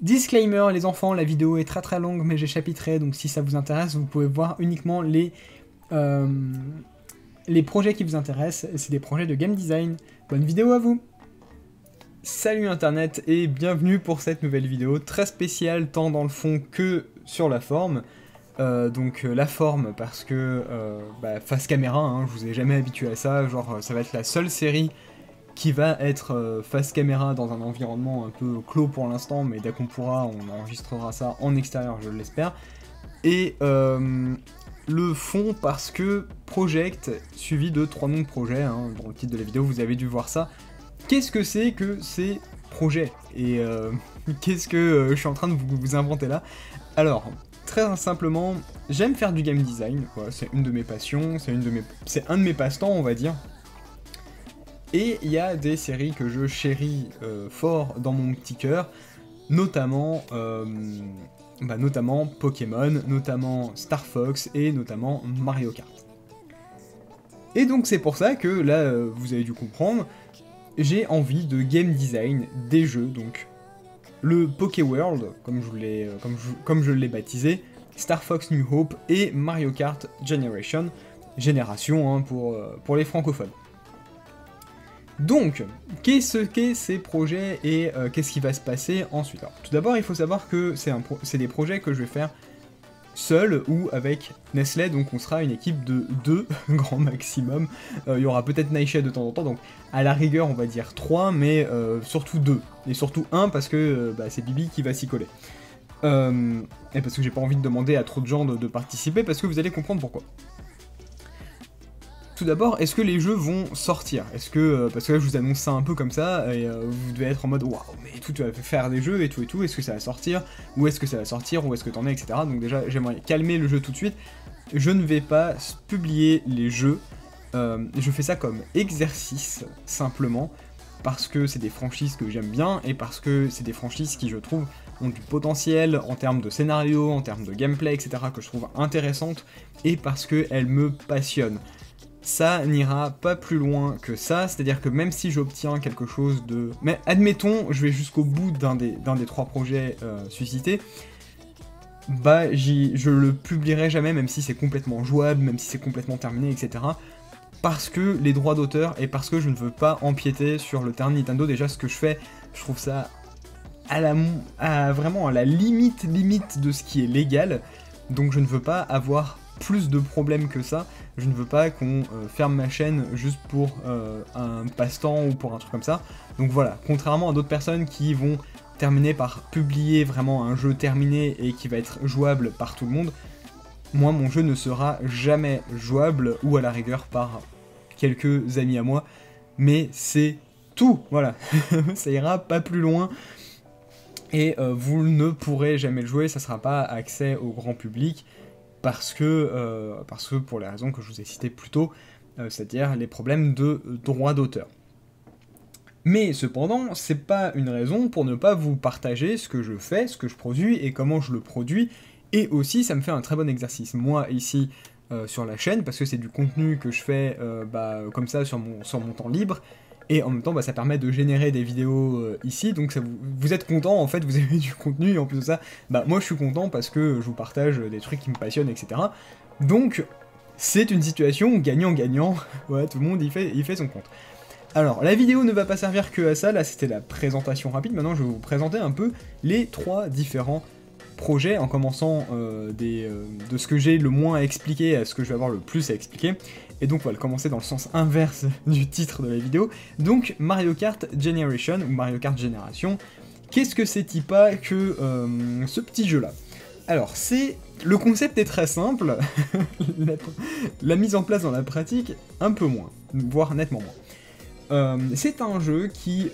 Disclaimer, les enfants, la vidéo est très longue, mais j'ai chapitré, donc si ça vous intéresse, vous pouvez voir uniquement euh, les projets qui vous intéressent, c'est des projets de game design. Bonne vidéo à vous! Salut internet et bienvenue pour cette nouvelle vidéo très spéciale tant dans le fond que sur la forme. La forme parce que face caméra, hein, je vous ai jamais habitué à ça, genre ça va être la seule série qui va être face caméra dans un environnement un peu clos pour l'instant, mais dès qu'on pourra, on enregistrera ça en extérieur, je l'espère. Et le fond parce que Project, suivi de 3 noms de projets, hein, dans le titre de la vidéo, vous avez dû voir ça. Qu'est-ce que c'est que ces projets? Et qu'est-ce que je suis en train de vous inventer là? Alors, très simplement, j'aime faire du game design, quoi. C'est une de mes passions, c'est un de mes passe-temps, on va dire. Et il y a des séries que je chéris fort dans mon petit cœur, notamment Pokémon, notamment Star Fox et notamment Mario Kart. Et donc c'est pour ça que là, vous avez dû comprendre, j'ai envie de game design des jeux, donc le Poké World, comme je l'ai baptisé, Star Fox New Hope et Mario Kart Génération hein, pour les francophones. Donc, qu'est-ce qu'est ces projets et qu'est-ce qui va se passer ensuite? Alors, tout d'abord, il faut savoir que c'est des projets que je vais faire seul ou avec Nestlé, donc on sera une équipe de 2 grand maximum. Il y aura peut-être Nightshade de temps en temps, donc à la rigueur on va dire 3, mais surtout 2. Et surtout 1 parce que c'est Bibi qui va s'y coller. Et parce que j'ai pas envie de demander à trop de gens de participer, parce que vous allez comprendre pourquoi. Tout d'abord, est-ce que les jeux vont sortir? Est-ce que, parce que là je vous annonce ça un peu comme ça, et vous devez être en mode waouh, mais tout, tu vas faire des jeux et tout, est-ce que ça va sortir? Où est-ce que ça va sortir? Où est-ce que t'en es, etc. Donc déjà, j'aimerais calmer le jeu tout de suite. Je ne vais pas publier les jeux, je fais ça comme exercice, simplement, parce que c'est des franchises que j'aime bien, et parce que c'est des franchises qui, je trouve, ont du potentiel en termes de scénario, en termes de gameplay, etc., que je trouve intéressantes, et parce qu'elles me passionnent. Ça n'ira pas plus loin que ça, c'est-à-dire que même si j'obtiens quelque chose de... Mais admettons, je vais jusqu'au bout d'un des 3 projets suscités, je le publierai jamais, même si c'est complètement jouable, même si c'est complètement terminé, etc. Parce que les droits d'auteur, et parce que je ne veux pas empiéter sur le terrain de Nintendo. Déjà, ce que je fais, je trouve ça vraiment à la limite de ce qui est légal, donc je ne veux pas avoir plus de problèmes que ça. Je ne veux pas qu'on ferme ma chaîne juste pour un passe-temps ou pour un truc comme ça. Donc voilà, contrairement à d'autres personnes qui vont terminer par publier vraiment un jeu terminé et qui va être jouable par tout le monde, moi mon jeu ne sera jamais jouable, ou à la rigueur par quelques amis à moi, mais c'est tout, voilà. Ça ira pas plus loin. Et vous ne pourrez jamais le jouer, ça sera pas accès au grand public, parce que pour les raisons que je vous ai citées plus tôt, c'est-à-dire les problèmes de droit d'auteur. Mais cependant, c'est pas une raison pour ne pas vous partager ce que je fais, ce que je produis et comment je le produis, et aussi ça me fait un très bon exercice, moi ici sur la chaîne, parce que c'est du contenu que je fais comme ça sur mon temps libre, et en même temps ça permet de générer des vidéos ici, donc ça vous êtes content en fait, vous avez du contenu, et en plus de ça, moi je suis content parce que je vous partage des trucs qui me passionnent, etc. Donc c'est une situation gagnant-gagnant, ouais, tout le monde y fait son compte. Alors, la vidéo ne va pas servir que à ça, là c'était la présentation rapide, maintenant je vais vous présenter un peu les 3 différents projets, en commençant de ce que j'ai le moins à expliquer à ce que je vais avoir le plus à expliquer. Et donc on va commencer dans le sens inverse du titre de la vidéo. Donc Mario Kart Generation, ou Mario Kart Génération, qu'est-ce que c'est pas que ce petit jeu là? Alors le concept est très simple, la mise en place dans la pratique un peu moins, voire nettement moins. C'est un jeu qui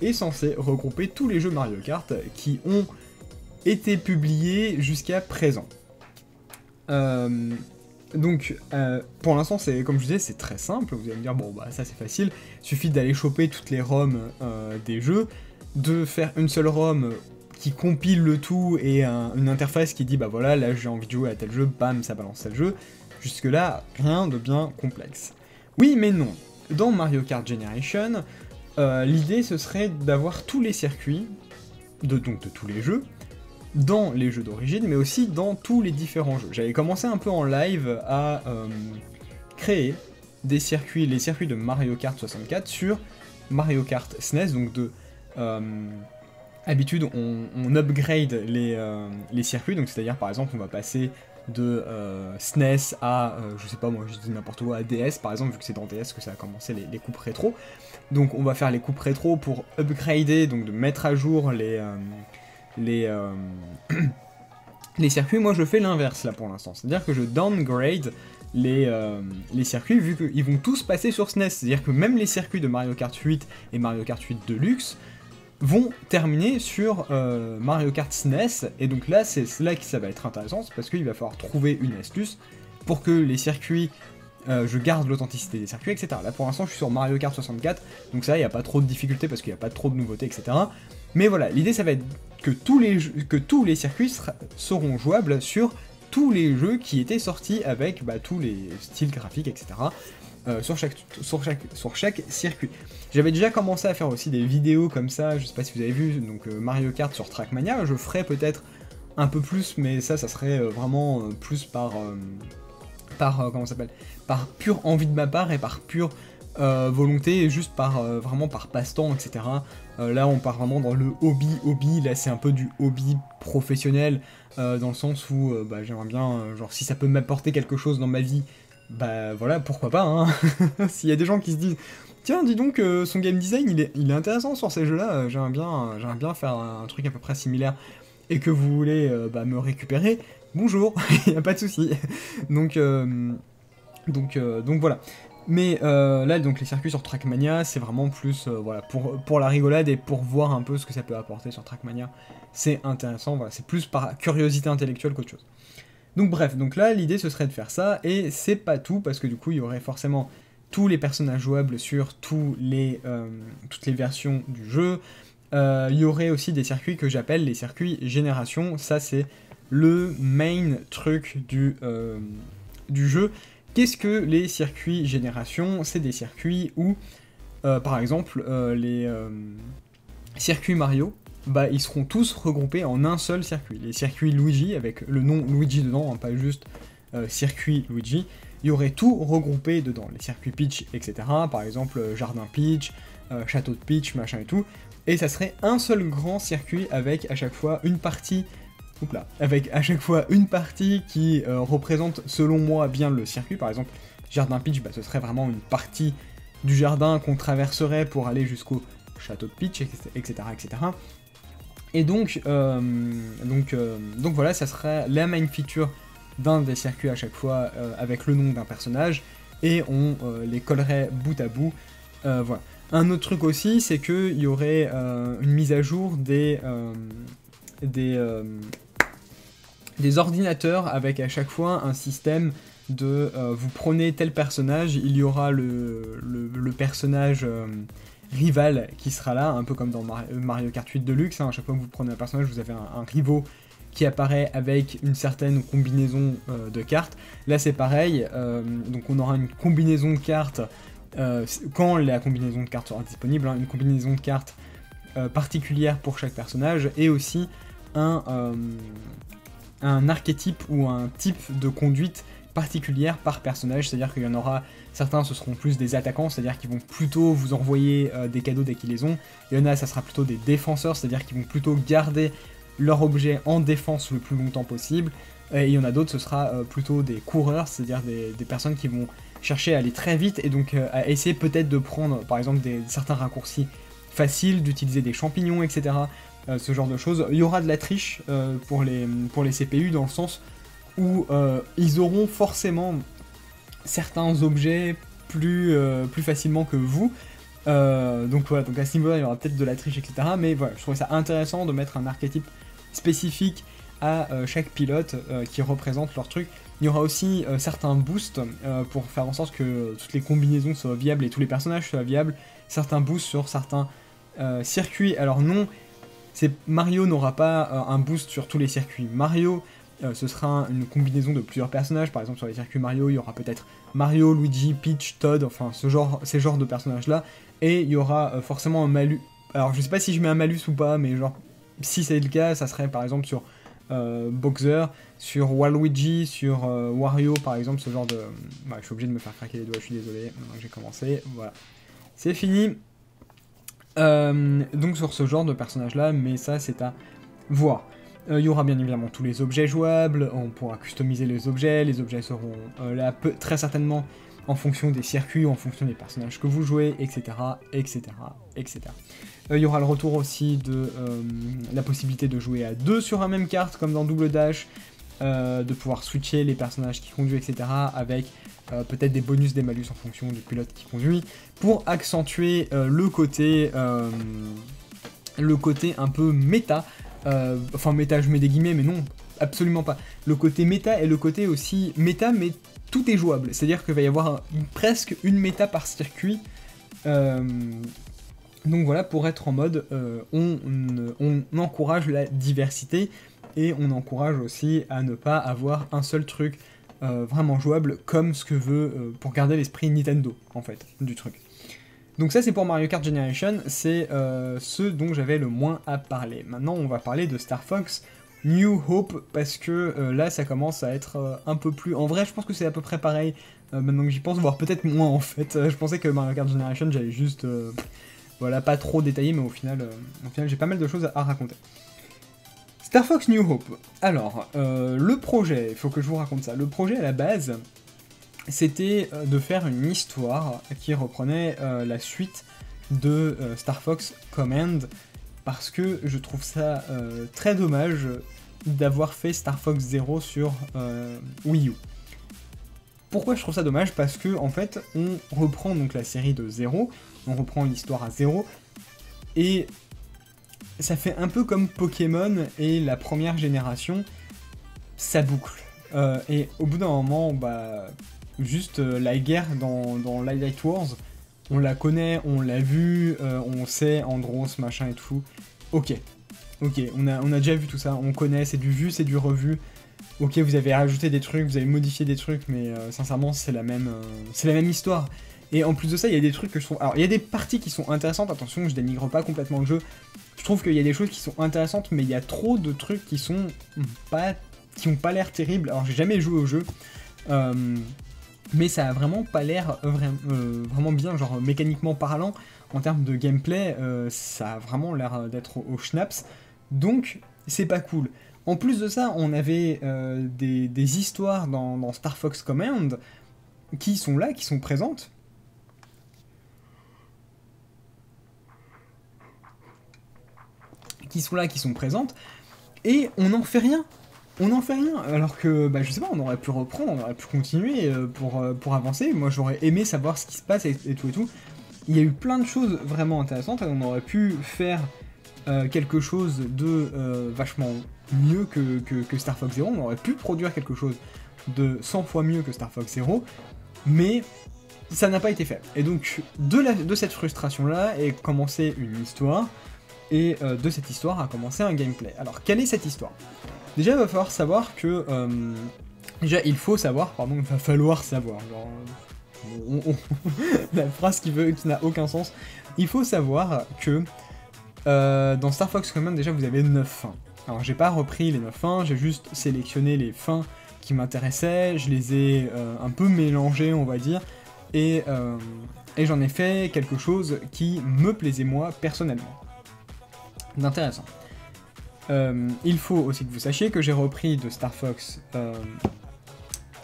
est censé regrouper tous les jeux Mario Kart qui ont été publiés jusqu'à présent. Pour l'instant, comme je disais, c'est très simple. Vous allez me dire, bon bah ça c'est facile, il suffit d'aller choper toutes les ROM des jeux, de faire une seule ROM qui compile le tout et une interface qui dit bah voilà, là j'ai envie de jouer à tel jeu, bam, ça balance tel jeu. Jusque là, rien de bien complexe. Oui mais non. Dans Mario Kart Generation, l'idée ce serait d'avoir tous les circuits donc de tous les jeux, dans les jeux d'origine, mais aussi dans tous les différents jeux. J'avais commencé un peu en live à créer des circuits, les circuits de Mario Kart 64 sur Mario Kart SNES, donc Habitude, on upgrade les circuits, donc c'est-à-dire par exemple on va passer de SNES à, je sais pas moi, je dis n'importe quoi, à DS par exemple, vu que c'est dans DS que ça a commencé les coupes rétro. Donc on va faire les coupes rétro pour upgrader, donc de mettre à jour les circuits. Moi je fais l'inverse là pour l'instant, c'est-à-dire que je downgrade les circuits vu qu'ils vont tous passer sur SNES, c'est-à-dire que même les circuits de Mario Kart 8 et Mario Kart 8 Deluxe vont terminer sur Mario Kart SNES, et donc là c'est là que ça va être intéressant, parce qu'il va falloir trouver une astuce pour que les circuits, je garde l'authenticité des circuits, etc. Là pour l'instant je suis sur Mario Kart 64, donc ça il n'y a pas trop de difficultés parce qu'il n'y a pas trop de nouveautés, etc. Mais voilà, l'idée ça va être que tous les circuits seront jouables sur tous les jeux qui étaient sortis avec tous les styles graphiques, etc. Sur chaque circuit. J'avais déjà commencé à faire aussi des vidéos comme ça, je sais pas si vous avez vu, donc Mario Kart sur Trackmania, je ferai peut-être un peu plus, mais ça serait vraiment plus par comment ça s'appelle, par pure envie de ma part et par pure volonté, et juste vraiment par passe-temps, etc. Là on part vraiment dans le hobby, là c'est un peu du hobby professionnel, dans le sens où j'aimerais bien, genre si ça peut m'apporter quelque chose dans ma vie, bah voilà, pourquoi pas, hein. S'il y a des gens qui se disent tiens, dis donc, son game design il est intéressant sur ces jeux-là, j'aimerais bien faire un truc à peu près similaire, et que vous voulez me récupérer, bonjour, y a pas de souci. Donc voilà. Mais là, donc les circuits sur Trackmania, c'est vraiment plus voilà, pour la rigolade et pour voir un peu ce que ça peut apporter sur Trackmania. C'est intéressant, voilà, c'est plus par curiosité intellectuelle qu'autre chose. Donc bref, donc là l'idée ce serait de faire ça, et c'est pas tout, parce que du coup il y aurait forcément tous les personnages jouables sur toutes les versions du jeu. Il y aurait aussi des circuits que j'appelle les circuits génération, ça c'est le main truc du jeu. Qu'est-ce que les circuits génération? C'est des circuits où, par exemple, les circuits Mario, ils seront tous regroupés en un seul circuit. Les circuits Luigi, avec le nom Luigi dedans, hein, pas juste circuit Luigi, il y aurait tout regroupé dedans. Les circuits Peach, etc. Par exemple, Jardin Peach, Château de Peach, machin et tout. Et ça serait un seul grand circuit avec à chaque fois une partie... avec à chaque fois une partie qui représente selon moi bien le circuit. Par exemple, Jardin Peach, ce serait vraiment une partie du jardin qu'on traverserait pour aller jusqu'au Château de Peach, etc. etc. Et donc voilà, ça serait la main feature d'un des circuits à chaque fois avec le nom d'un personnage, et on les collerait bout à bout. Voilà. Un autre truc aussi, c'est qu'il y aurait une mise à jour des ordinateurs, avec à chaque fois un système de vous prenez tel personnage, il y aura le personnage rival qui sera là, un peu comme dans Mario Kart 8 Deluxe, hein. À chaque fois que vous prenez un personnage, vous avez un rivaux qui apparaît avec une certaine combinaison de cartes. Là c'est pareil, donc on aura une combinaison de cartes, quand la combinaison de cartes sera disponible, hein, une combinaison de cartes particulière pour chaque personnage, et aussi un archétype ou un type de conduite particulière par personnage, c'est-à-dire qu'il y en aura certains, ce seront plus des attaquants, c'est-à-dire qu'ils vont plutôt vous envoyer des cadeaux dès qu'ils les ont. Il y en a, ça sera plutôt des défenseurs, c'est-à-dire qu'ils vont plutôt garder leur objet en défense le plus longtemps possible. Et il y en a d'autres, ce sera plutôt des coureurs, c'est-à-dire des personnes qui vont chercher à aller très vite, et donc à essayer peut-être de prendre par exemple certains raccourcis faciles, d'utiliser des champignons, etc. Ce genre de choses. Il y aura de la triche pour les CPU, dans le sens où ils auront forcément certains objets plus facilement que vous. Donc voilà, donc à ce niveau-là, il y aura peut-être de la triche, etc. Mais voilà, je trouvais ça intéressant de mettre un archétype spécifique à chaque pilote qui représente leur truc. Il y aura aussi certains boosts pour faire en sorte que toutes les combinaisons soient viables et tous les personnages soient viables. Certains boosts sur certains circuits. Alors non, Mario n'aura pas un boost sur tous les circuits. Mario, ce sera une combinaison de plusieurs personnages. Par exemple, sur les circuits Mario, il y aura peut-être Mario, Luigi, Peach, Todd, enfin ces genres de personnages-là. Et il y aura forcément un malus. Alors je sais pas si je mets un malus ou pas, mais genre si c'est le cas, ça serait par exemple sur Boxer, sur Waluigi, sur Wario par exemple, ce genre de... Bah, je suis obligé de me faire craquer les doigts, je suis désolé, maintenant que j'ai commencé, voilà. C'est fini. Donc sur ce genre de personnage là, mais ça c'est à voir. Il y aura bien évidemment tous les objets jouables, on pourra customiser les objets seront là très certainement en fonction des circuits, en fonction des personnages que vous jouez, etc. etc. etc. Il y aura le retour aussi de la possibilité de jouer à deux sur la même carte, comme dans Double Dash, de pouvoir switcher les personnages qui conduisent, etc. avec peut-être des bonus, des malus en fonction du pilote qui conduit, pour accentuer le côté un peu méta. Enfin méta, je mets des guillemets, mais non, absolument pas. Le côté méta et le côté aussi méta, mais tout est jouable. C'est-à-dire qu'il va y avoir presque une méta par circuit. Donc voilà, pour être en mode, on encourage la diversité, et on encourage aussi à ne pas avoir un seul truc vraiment jouable, comme ce que veut, pour garder l'esprit Nintendo, en fait, du truc. Donc ça c'est pour Mario Kart Generation, c'est ce dont j'avais le moins à parler. Maintenant on va parler de Star Fox New Hope, parce que là ça commence à être un peu plus... En vrai je pense que c'est à peu près pareil, maintenant que j'y pense, voire peut-être moins en fait. Je pensais que Mario Kart Generation j'allais juste... voilà, pas trop détaillé, mais au final j'ai pas mal de choses à raconter. Star Fox New Hope. Alors, le projet, il faut que je vous raconte ça. Le projet à la base... c'était de faire une histoire qui reprenait la suite de Star Fox Command, parce que je trouve ça très dommage d'avoir fait Star Fox Zero sur Wii U. Pourquoi je trouve ça dommage? Parce que en fait, on reprend donc la série de Zero, on reprend l'histoire à Zero, et ça fait un peu comme Pokémon et la première génération, ça boucle. Et au bout d'un moment, bah... juste la guerre dans Light Wars, on la connaît, on l'a vu, on sait, Andros, machin et tout. Ok, on a déjà vu tout ça, on connaît, c'est du vu, c'est du revu. Ok, vous avez rajouté des trucs, vous avez modifié des trucs, mais sincèrement, c'est la même histoire. Et en plus de ça, il y a des trucs que je trouve... Alors, il y a des parties qui sont intéressantes, attention, je dénigre pas complètement le jeu. Je trouve qu'il y a des choses qui sont intéressantes, mais il y a trop de trucs qui sont qui ont pas l'air terribles. Alors, j'ai jamais joué au jeu. Mais ça a vraiment pas l'air vraiment bien, genre mécaniquement parlant, en termes de gameplay, ça a vraiment l'air d'être au schnapps, donc c'est pas cool. En plus de ça, on avait des histoires dans Star Fox Command qui sont là, qui sont présentes. Et on n'en fait rien. Alors que, bah, je sais pas, on aurait pu reprendre, on aurait pu continuer pour avancer. Moi, j'aurais aimé savoir ce qui se passe et tout et tout. Il y a eu plein de choses vraiment intéressantes, et on aurait pu faire quelque chose de vachement mieux que Star Fox Zero. On aurait pu produire quelque chose de 100 fois mieux que Star Fox Zero, mais ça n'a pas été fait. Et donc, de cette frustration-là est commencée une histoire, et de cette histoire a commencé un gameplay. Alors, quelle est cette histoire ? Déjà, il va falloir savoir que... déjà, il va falloir savoir. Genre, la phrase qui n'a aucun sens. Il faut savoir que dans Star Fox Command, déjà, vous avez 9 fins. Alors, j'ai pas repris les 9 fins, j'ai juste sélectionné les fins qui m'intéressaient, je les ai un peu mélangées, on va dire, et j'en ai fait quelque chose qui me plaisait moi, personnellement. D'intéressant. Il faut aussi que vous sachiez que j'ai repris de Star Fox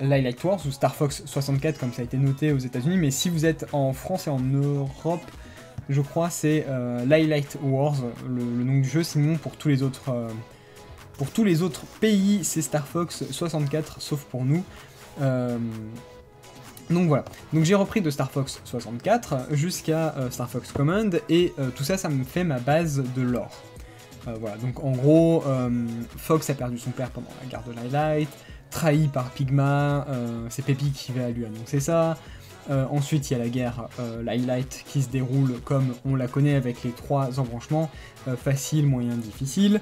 Light Wars, ou Star Fox 64 comme ça a été noté aux États-Unis, mais si vous êtes en France et en Europe, je crois c'est Light Wars, le nom du jeu, sinon pour tous les autres pays c'est Star Fox 64, sauf pour nous. Donc voilà, donc j'ai repris de Star Fox 64 jusqu'à Star Fox Command, et tout ça, ça me fait ma base de lore. Voilà, donc en gros, Fox a perdu son père pendant la guerre de Light, trahi par Pigma, c'est Peppy qui va lui annoncer ça. Ensuite, il y a la guerre Light qui se déroule comme on la connaît avec les 3 embranchements, facile, moyen, difficile.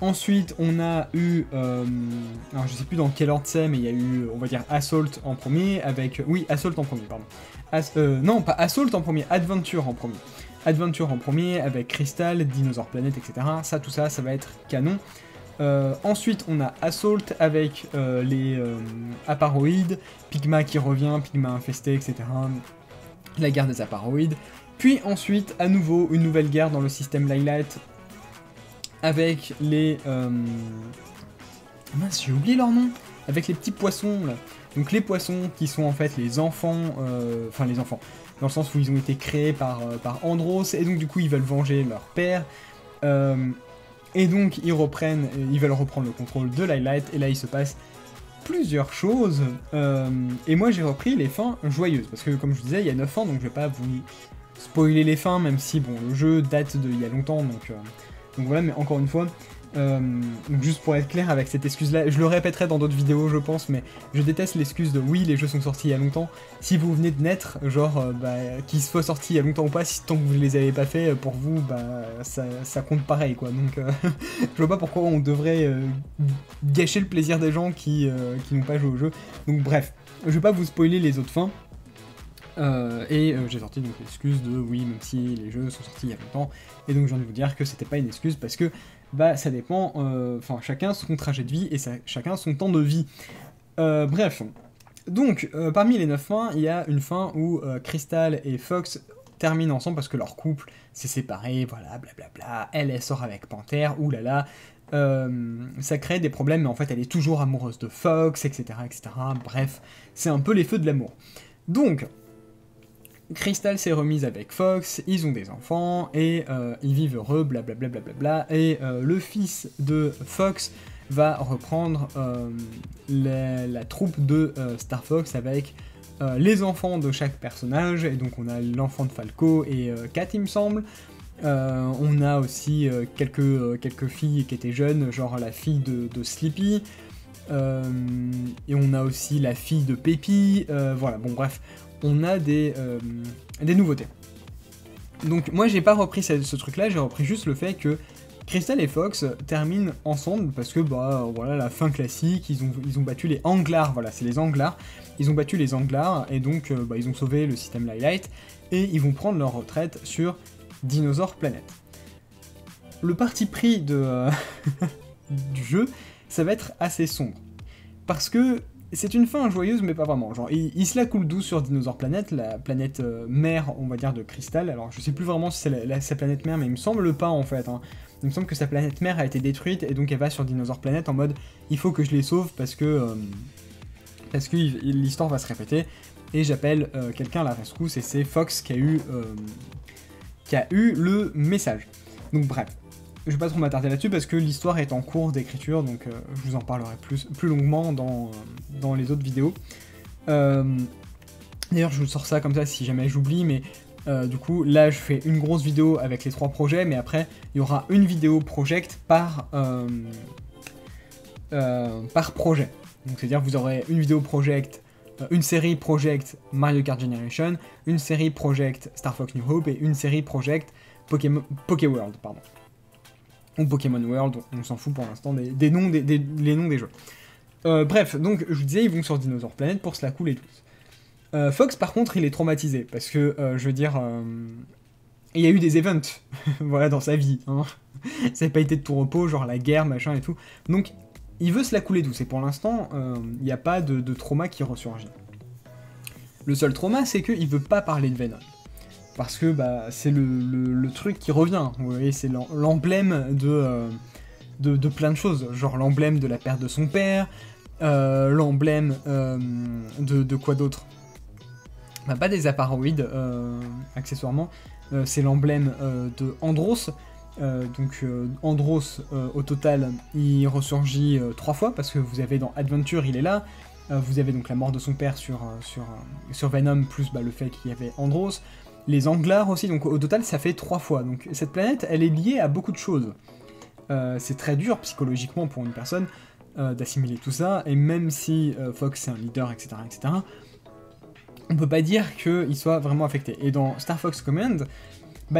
Ensuite, on a eu, alors je sais plus dans quel ordre c'est, mais il y a eu, on va dire, Assault en premier, avec, oui, Assault en premier, pardon. Non, pas Assault en premier, Adventure en premier. Adventure en premier, avec Crystal, Dinosaur Planet, etc. Ça, tout ça, ça va être canon. Ensuite, on a Assault avec les Aparoïdes, Pigma qui revient, Pigma infesté, etc. La guerre des Aparoïdes. Puis ensuite, à nouveau, une nouvelle guerre dans le système Light avec les... Mince, j'ai oublié leur nom. Avec les petits poissons, là. Donc les poissons qui sont en fait les enfants... Enfin, les enfants. Dans le sens où ils ont été créés par Andros, et donc du coup, ils veulent venger leur père. Et donc ils veulent reprendre le contrôle de Light, et là il se passe plusieurs choses, et moi j'ai repris les fins joyeuses, parce que comme je vous disais, il y a 9 fins, donc je vais pas vous spoiler les fins, même si bon, le jeu date d'il y a longtemps, donc voilà, mais encore une fois, donc juste pour être clair avec cette excuse-là, je le répéterai dans d'autres vidéos je pense, mais je déteste l'excuse de oui, les jeux sont sortis il y a longtemps. Si vous venez de naître, genre, qu'ils soient sortis il y a longtemps ou pas, si tant que vous les avez pas fait, pour vous, ça compte pareil, quoi. Donc, je vois pas pourquoi on devrait gâcher le plaisir des gens qui n'ont pas joué au jeu. Donc bref, je vais pas vous spoiler les autres fins. J'ai sorti donc l'excuse de oui, même si les jeux sont sortis il y a longtemps, et donc je viens de vous dire que c'était pas une excuse parce que ça dépend, enfin chacun son trajet de vie et chacun son temps de vie. Bref, donc parmi les 9 fins, il y a une fin où Crystal et Fox terminent ensemble parce que leur couple s'est séparé, voilà, blablabla, elle sort avec Panthère, oulala. Ça crée des problèmes, mais en fait elle est toujours amoureuse de Fox, etc., etc. Bref, c'est un peu les feux de l'amour. Donc, Crystal s'est remise avec Fox, ils ont des enfants, et ils vivent heureux, blablabla, et le fils de Fox va reprendre la troupe de Star Fox avec les enfants de chaque personnage, et donc on a l'enfant de Falco et Kat il me semble. On a aussi quelques filles qui étaient jeunes, genre la fille de Sleepy, et on a aussi la fille de Peppy, voilà, bon bref, on a des nouveautés. Donc moi j'ai pas repris ce truc-là, j'ai repris juste le fait que Crystal et Fox terminent ensemble parce que voilà, la fin classique, ils ont battu les Anglars, voilà, c'est les Anglars, ils ont battu les Anglars et donc ils ont sauvé le système Light et ils vont prendre leur retraite sur Dinosaur Planet. Le parti pris du jeu, ça va être assez sombre parce que c'est une fin joyeuse, mais pas vraiment. Genre, il se la coule douce sur Dinosaur Planet, la planète mère, on va dire, de Crystal. Alors, je sais plus vraiment si c'est sa planète mère, mais il me semble pas, en fait. Hein. Il me semble que sa planète mère a été détruite, et donc elle va sur Dinosaur Planet en mode « il faut que je les sauve parce que l'histoire va se répéter ». Et j'appelle quelqu'un à la rescousse, et c'est Fox qui a eu le message. Donc bref. Je vais pas trop m'attarder là-dessus parce que l'histoire est en cours d'écriture, donc je vous en parlerai plus longuement dans les autres vidéos. D'ailleurs, je vous sors ça comme ça si jamais j'oublie, mais du coup, là, je fais une grosse vidéo avec les 3 projets, mais après, il y aura une vidéo project par projet. Donc, c'est-à-dire, vous aurez une vidéo project, une série project Mario Kart Generation, une série project Star Fox New Hope et une série project Pokéworld, pardon. Ou Pokémon World, on s'en fout pour l'instant les noms des jeux. Bref, donc je vous disais, ils vont sur Dinosaur Planet pour se la couler tous. Fox par contre, il est traumatisé, parce que, je veux dire, il y a eu des events, voilà, dans sa vie, hein. Ça n'a pas été de tout repos, genre la guerre, machin et tout. Donc, il veut se la couler douce, et pour l'instant, il n'y a pas de trauma qui ressurgit. Le seul trauma, c'est qu'il veut pas parler de Venom. Parce que c'est le truc qui revient, vous voyez, c'est l'emblème de plein de choses, genre l'emblème de la perte de son père, l'emblème de quoi d'autre, pas des Aparoïdes, accessoirement, c'est l'emblème de Andros, donc Andros, au total, il ressurgit 3 fois, parce que vous avez dans Adventure, il est là, vous avez donc la mort de son père sur Venom, plus le fait qu'il y avait Andros, les Anglars aussi, donc au total ça fait 3 fois. Donc cette planète, elle est liée à beaucoup de choses. C'est très dur psychologiquement pour une personne d'assimiler tout ça, et même si Fox est un leader, etc., on peut pas dire qu'il soit vraiment affecté. Et dans Star Fox Command,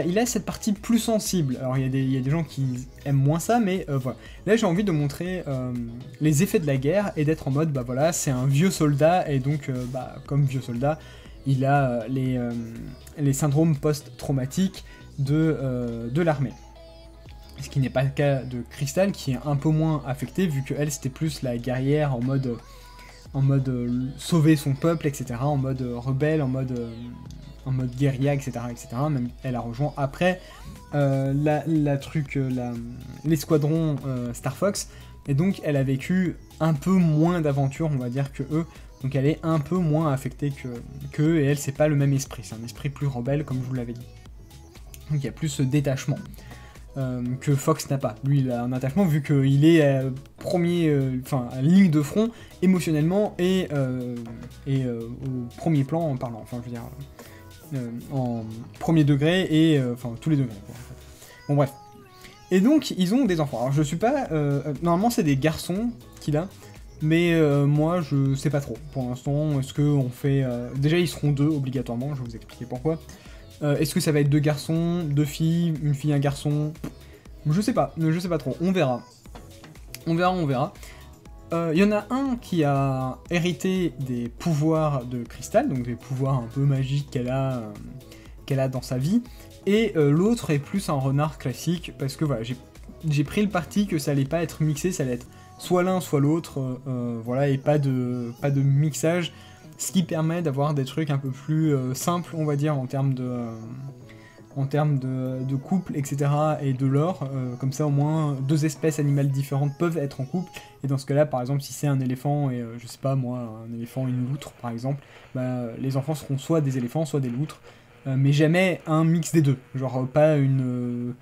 il a cette partie plus sensible. Alors il y a des gens qui aiment moins ça, mais voilà. Là j'ai envie de montrer les effets de la guerre, et d'être en mode, voilà, c'est un vieux soldat, et donc, comme vieux soldat, il a les syndromes post-traumatiques de l'armée. Ce qui n'est pas le cas de Crystal, qui est un peu moins affectée, vu qu'elle c'était plus la guerrière en mode sauver son peuple, etc., en mode rebelle, en mode guérilla, etc., etc. Même elle a rejoint après l'escadron Star Fox, et donc elle a vécu un peu moins d'aventures, on va dire, que eux, donc elle est un peu moins affectée qu'eux, et elle, c'est pas le même esprit, c'est un esprit plus rebelle, comme je vous l'avais dit. Donc il y a plus ce détachement que Fox n'a pas. Lui, il a un attachement, vu qu'il est à ligne de front, émotionnellement, et au premier plan en parlant, enfin, je veux dire, en premier degré, et tous les degrés, quoi, en fait. Bon, bref. Et donc, ils ont des enfants. Alors, je suis pas... normalement, c'est des garçons qu'il a, mais moi, je sais pas trop. Pour l'instant, est-ce qu'on fait... Déjà, ils seront 2, obligatoirement, je vais vous expliquer pourquoi. Est-ce que ça va être 2 garçons, 2 filles, une fille, un garçon? Je sais pas trop, on verra. On verra. Il y en a un qui a hérité des pouvoirs de Crystal, donc des pouvoirs un peu magiques qu'elle a dans sa vie, et l'autre est plus un renard classique, parce que voilà, j'ai pris le parti que ça allait pas être mixé, ça allait être soit l'un, soit l'autre, voilà, et pas de mixage, ce qui permet d'avoir des trucs un peu plus simples, on va dire, en termes de couple, etc., et de lore, comme ça au moins 2 espèces animales différentes peuvent être en couple, et dans ce cas-là, par exemple, si c'est un éléphant et, je sais pas moi, un éléphant et une loutre, par exemple, bah, les enfants seront soit des éléphants, soit des loutres, mais jamais un mix des deux, genre pas une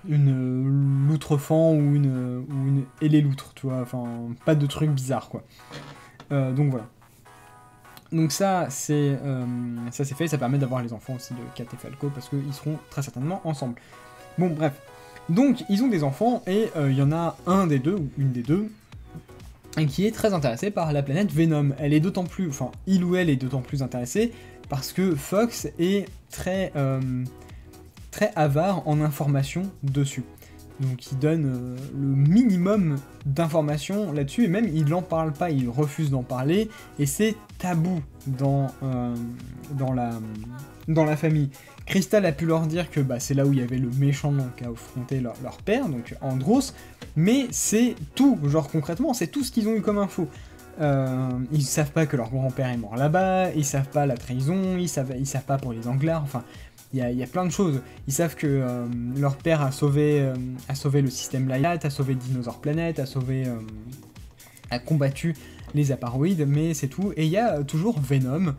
loutre-fan ou une ailé-loutre, tu vois, enfin, pas de trucs bizarres, quoi. Donc voilà. Donc ça c'est fait, ça permet d'avoir les enfants aussi de Kat et Falco, parce qu'ils seront très certainement ensemble. Bon, bref. Donc, ils ont des enfants, et il y en a un des deux, ou une des deux, et qui est très intéressée par la planète Venom. Elle est d'autant plus... Enfin, il ou elle est d'autant plus intéressée, parce que Fox est très avare en informations dessus. Donc il donne le minimum d'informations là-dessus, et même il n'en parle pas, il refuse d'en parler, et c'est tabou dans la famille. Crystal a pu leur dire que bah, c'est là où il y avait le méchant qui a affronté leur père, donc Andros, mais c'est tout, genre concrètement, c'est tout ce qu'ils ont eu comme info. Ils savent pas que leur grand-père est mort là-bas, ils savent pas la trahison, ils savent pas pour les Anglares, enfin... Il y a plein de choses. Ils savent que leur père a sauvé le système Lylat, a sauvé Dinosaur Planet, a combattu les apparoïdes, mais c'est tout. Et il y a toujours Venom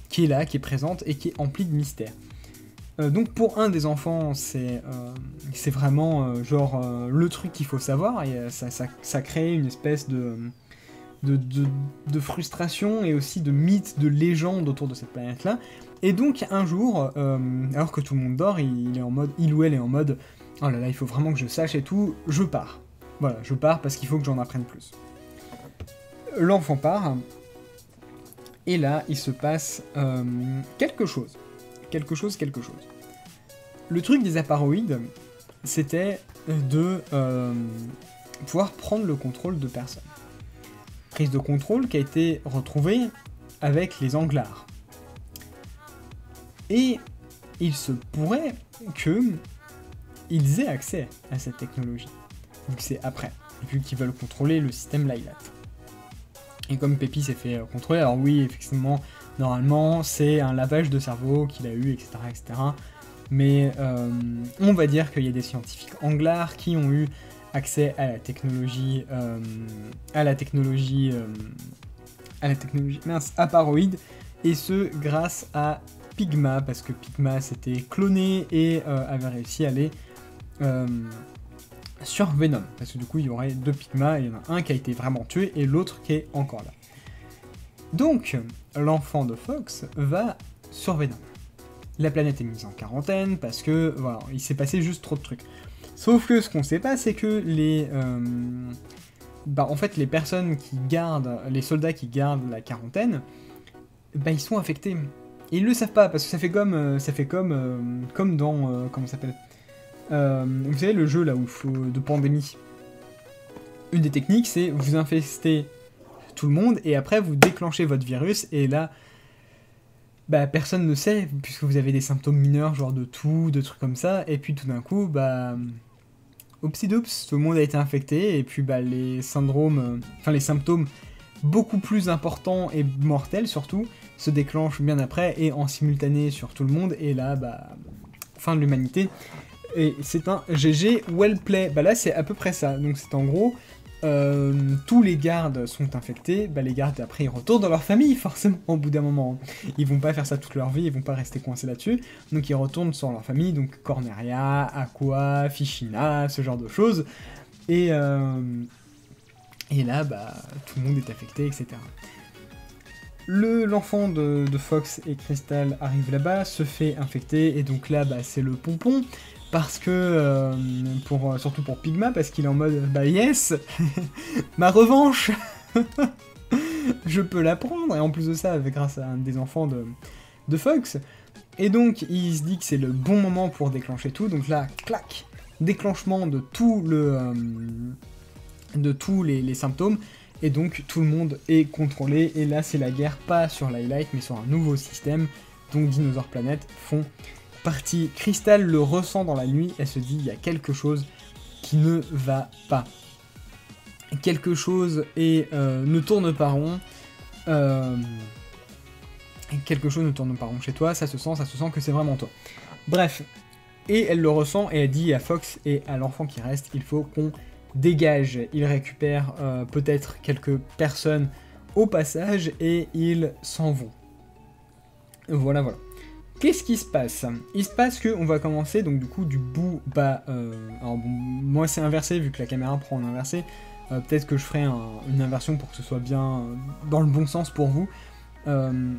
qui est là, qui est présente et qui est emplie de mystères. Donc pour un des enfants, c'est vraiment le truc qu'il faut savoir, et ça crée une espèce de frustration et aussi de mythe, de légende autour de cette planète-là. Et donc un jour, alors que tout le monde dort, il ou elle est en mode « Oh là là, il faut vraiment que je sache et tout, je pars. » Voilà, je pars parce qu'il faut que j'en apprenne plus. L'enfant part, et là, il se passe quelque chose. Quelque chose. Le truc des apparoïdes, c'était de pouvoir prendre le contrôle de personnes. Prise de contrôle qui a été retrouvée avec les Anglares. Et il se pourrait qu'ils aient accès à cette technologie, vu que c'est après, vu qu'ils veulent contrôler le système Lylat. Et comme Peppy s'est fait contrôler, alors oui, effectivement, normalement, c'est un lavage de cerveau qu'il a eu, etc., etc. Mais on va dire qu'il y a des scientifiques anglares qui ont eu accès à la technologie, apparoïde, et ce grâce à Pigma, parce que Pigma s'était cloné et avait réussi à aller sur Venom, parce que du coup il y aurait 2 Pigma, il y en a un qui a été vraiment tué et l'autre qui est encore là. Donc l'enfant de Fox va sur Venom. La planète est mise en quarantaine parce que voilà, il s'est passé juste trop de trucs. Sauf que ce qu'on sait pas, c'est que en fait les personnes qui gardent, les soldats qui gardent la quarantaine, ils sont infectés. Et ils le savent pas, parce que ça fait comme dans... comment ça s'appelle, vous savez, le jeu là où il faut de pandémie. Une des techniques, c'est vous infestez tout le monde, et après vous déclenchez votre virus, et là... bah personne ne sait, puisque vous avez des symptômes mineurs, genre de toux, de trucs comme ça, et puis tout d'un coup, bah... Oupsidoups, tout le monde a été infecté, et puis bah les syndromes, enfin les symptômes beaucoup plus importants et mortels surtout, se déclenchent bien après, et en simultané sur tout le monde, et là, bah... fin de l'humanité. Et c'est un GG well play. Bah là, c'est à peu près ça. Donc c'est en gros... tous les gardes sont infectés, bah les gardes après ils retournent dans leur famille forcément au bout d'un moment. Ils vont pas faire ça toute leur vie, ils vont pas rester coincés là-dessus, donc ils retournent sur leur famille, donc Corneria, Aqua, Fichina, ce genre de choses, et là bah tout le monde est affecté, etc. L'enfant de Fox et Crystal arrive là-bas, se fait infecter, et donc là bah c'est le pompon, parce que, surtout pour Pigma, parce qu'il est en mode, bah yes, ma revanche, je peux la prendre, et en plus de ça, grâce à un des enfants de Fox, et donc il se dit que c'est le bon moment pour déclencher tout, donc là, clac, déclenchement de tout de tous les symptômes, et donc tout le monde est contrôlé, et là c'est la guerre, pas sur l'Highlight, mais sur un nouveau système, donc Dinosaur Planet font partie. Crystal le ressent dans la nuit, elle se dit il y a quelque chose qui ne va pas. Quelque chose ne tourne pas rond. Quelque chose ne tourne pas rond chez toi, ça se sent que c'est vraiment toi. Bref, et elle le ressent et elle dit à Fox et à l'enfant qui reste, il faut qu'on dégage. Il récupère peut-être quelques personnes au passage et ils s'en vont. Voilà, voilà. Qu'est-ce qui se passe? Il se passe qu'on va commencer donc du coup du bout bas. Alors bon, moi c'est inversé vu que la caméra prend en inversé. Peut-être que je ferai une inversion pour que ce soit bien dans le bon sens pour vous. Donc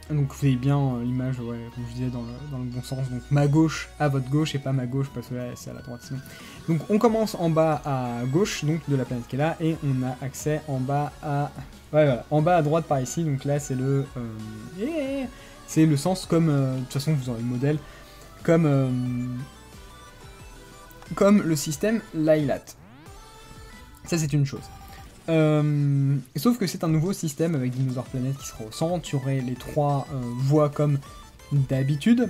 vous avez bien l'image, ouais, comme je disais, dans le bon sens. Donc ma gauche à votre gauche et pas ma gauche parce que là c'est à la droite sinon. Donc on commence en bas à gauche donc de la planète qui est là et on a accès en bas à... Ouais voilà, en bas à droite par ici, donc là c'est le... C'est le sens comme... de toute façon vous aurez le modèle. Comme le système Lylat. Ça c'est une chose. Sauf que c'est un nouveau système avec Dinosaur Planet qui sera au centre, il y aurait les 3 voies comme d'habitude.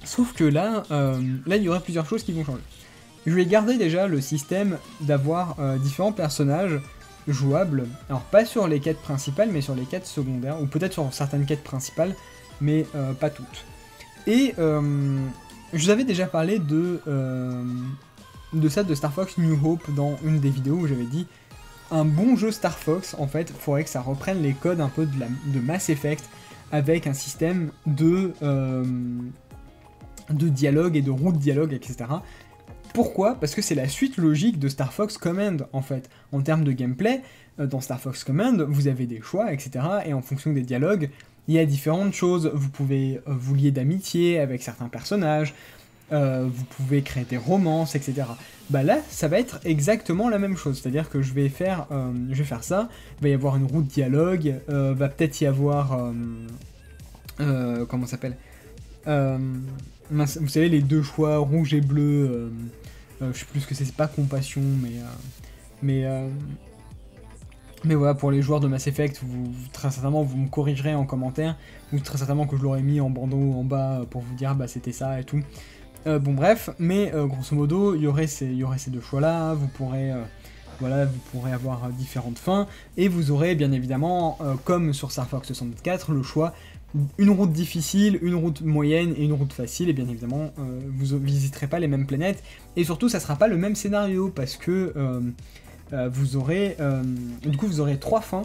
Sauf que là, il y aurait plusieurs choses qui vont changer. Je vais garder déjà le système d'avoir différents personnages jouables, alors pas sur les quêtes principales, mais sur les quêtes secondaires, ou peut-être sur certaines quêtes principales, mais pas toutes. Et je vous avais déjà parlé de ça de Star Fox New Hope dans une des vidéos où j'avais dit un bon jeu Star Fox, en fait, il faudrait que ça reprenne les codes un peu de Mass Effect, avec un système de dialogue et de route dialogue, etc. Pourquoi? Parce que c'est la suite logique de Star Fox Command, en fait. En termes de gameplay, dans Star Fox Command, vous avez des choix, etc. Et en fonction des dialogues, il y a différentes choses. Vous pouvez vous lier d'amitié avec certains personnages, vous pouvez créer des romances, etc. Bah là, ça va être exactement la même chose, c'est-à-dire que je vais faire ça, il va y avoir une route dialogue, va peut-être y avoir... comment ça s'appelle vous savez, les 2 choix, rouge et bleu, je sais plus ce que c'est pas compassion, mais voilà, pour les joueurs de Mass Effect, très certainement vous me corrigerez en commentaire, ou très certainement que je l'aurais mis en bandeau en bas pour vous dire bah c'était ça et tout. Bon bref, mais grosso modo, il y aurait ces 2 choix-là, vous pourrez avoir différentes fins, et vous aurez bien évidemment, comme sur Star Fox 64, le choix, une route difficile, une route moyenne et une route facile, et bien évidemment, vous visiterez pas les mêmes planètes, et surtout ça sera pas le même scénario, parce que vous aurez 3 fins.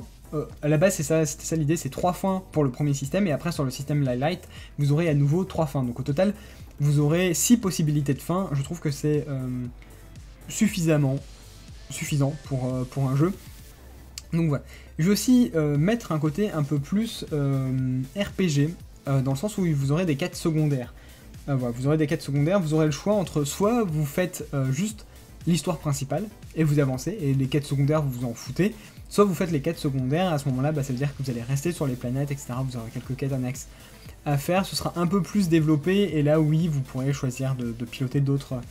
À la base, c'était ça l'idée, c'est 3 fins pour le premier système, et après sur le système Light, vous aurez à nouveau 3 fins. Donc au total, vous aurez 6 possibilités de fins. Je trouve que c'est suffisant pour un jeu. Donc voilà. Je vais aussi mettre un côté un peu plus RPG, dans le sens où vous aurez des quêtes secondaires. Voilà, vous aurez des quêtes secondaires, vous aurez le choix entre soit vous faites juste l'histoire principale, et vous avancez, et les quêtes secondaires vous vous en foutez, soit vous faites les quêtes secondaires, à ce moment-là, bah, ça veut dire que vous allez rester sur les planètes, etc. Vous aurez quelques quêtes annexes à faire, ce sera un peu plus développé, et là, oui, vous pourrez choisir de piloter d'autres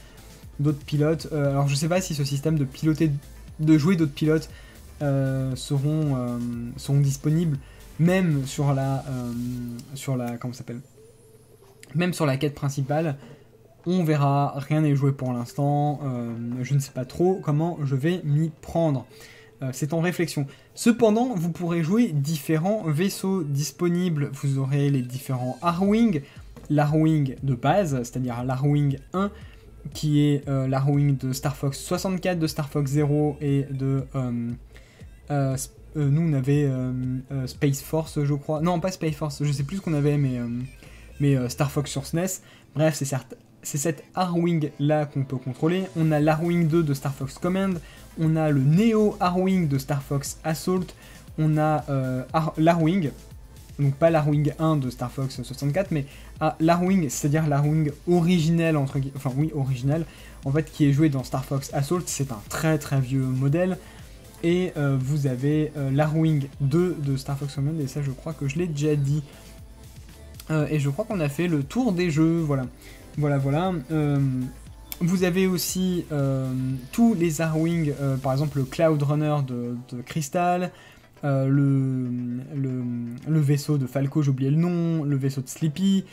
pilotes. Alors, je sais pas si ce système de jouer d'autres pilotes seront disponibles même sur la comment ça s'appelle, même sur la quête principale, on verra, rien n'est joué pour l'instant, je ne sais pas trop comment je vais m'y prendre. C'est en réflexion. Cependant, vous pourrez jouer différents vaisseaux disponibles. Vous aurez les différents Arwing, l'Arwing de base, c'est-à-dire l'Arwing 1, qui est l'Arwing de Star Fox 64, de Star Fox 0 et de... nous, on avait Space Force, je crois. Non, pas Space Force, je sais plus ce qu'on avait, mais Star Fox sur SNES. Bref, c'est cette Arwing là qu'on peut contrôler. On a l'Arwing 2 de Star Fox Command, on a le Neo Arwing de Star Fox Assault, on a l'Arwing, donc pas l'Arwing 1 de Star Fox 64, mais l'Arwing, c'est-à-dire l'Arwing originel, enfin oui, original, en fait, qui est joué dans Star Fox Assault. C'est un très très vieux modèle. Et vous avez l'Arwing 2 de Star Fox Command, et ça je crois que je l'ai déjà dit. Et je crois qu'on a fait le tour des jeux, voilà. Vous avez aussi tous les Arwing, par exemple le Cloud Runner de Crystal, le vaisseau de Falco, j'ai oublié le nom, le vaisseau de Sleepy.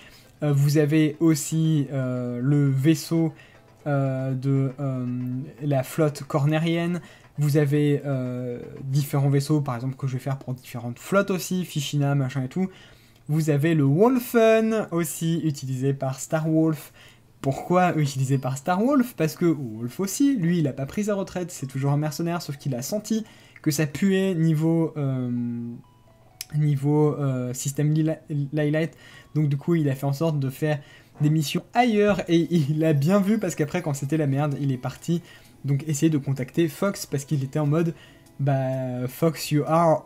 Vous avez aussi le vaisseau de la flotte cornérienne. Vous avez différents vaisseaux, par exemple, que je vais faire pour différentes flottes aussi, Fichina, machin et tout. Vous avez le Wolfen, aussi utilisé par Star Wolf. Pourquoi utilisé par Star Wolf? Parce que Wolf aussi, lui, il a pas pris sa retraite, c'est toujours un mercenaire, sauf qu'il a senti que ça puait niveau système Light. Donc du coup, il a fait en sorte de faire des missions ailleurs, et il a bien vu, parce qu'après, quand c'était la merde, il est parti donc essayer de contacter Fox, parce qu'il était en mode Fox, you are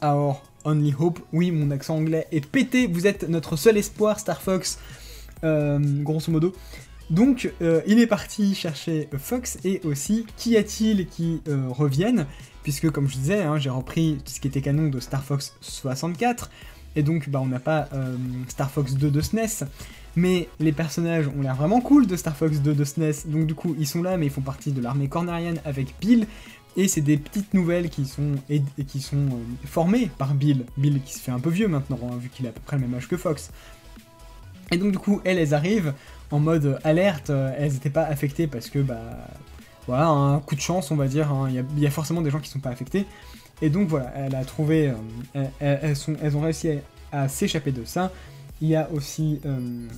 our only hope. Oui, mon accent anglais est pété, vous êtes notre seul espoir, Star Fox, grosso modo. Donc il est parti chercher Fox, et aussi qu'y a-t-il qui reviennent, puisque comme je disais, hein, j'ai repris tout ce qui était canon de Star Fox 64, et donc on n'a pas Star Fox 2 de SNES, mais les personnages ont l'air vraiment cool de Star Fox 2 de SNES, donc du coup ils sont là, mais ils font partie de l'armée cornérienne avec Bill, et c'est des petites nouvelles qui sont formées par Bill qui se fait un peu vieux maintenant, hein, vu qu'il a à peu près le même âge que Fox. Et donc du coup elles arrivent en mode alerte, elles n'étaient pas affectées parce que voilà, un coup de chance on va dire, hein, il y a forcément des gens qui sont pas affectés, et donc voilà, elle a trouvé, elles ont réussi à s'échapper de ça. Il y a aussi...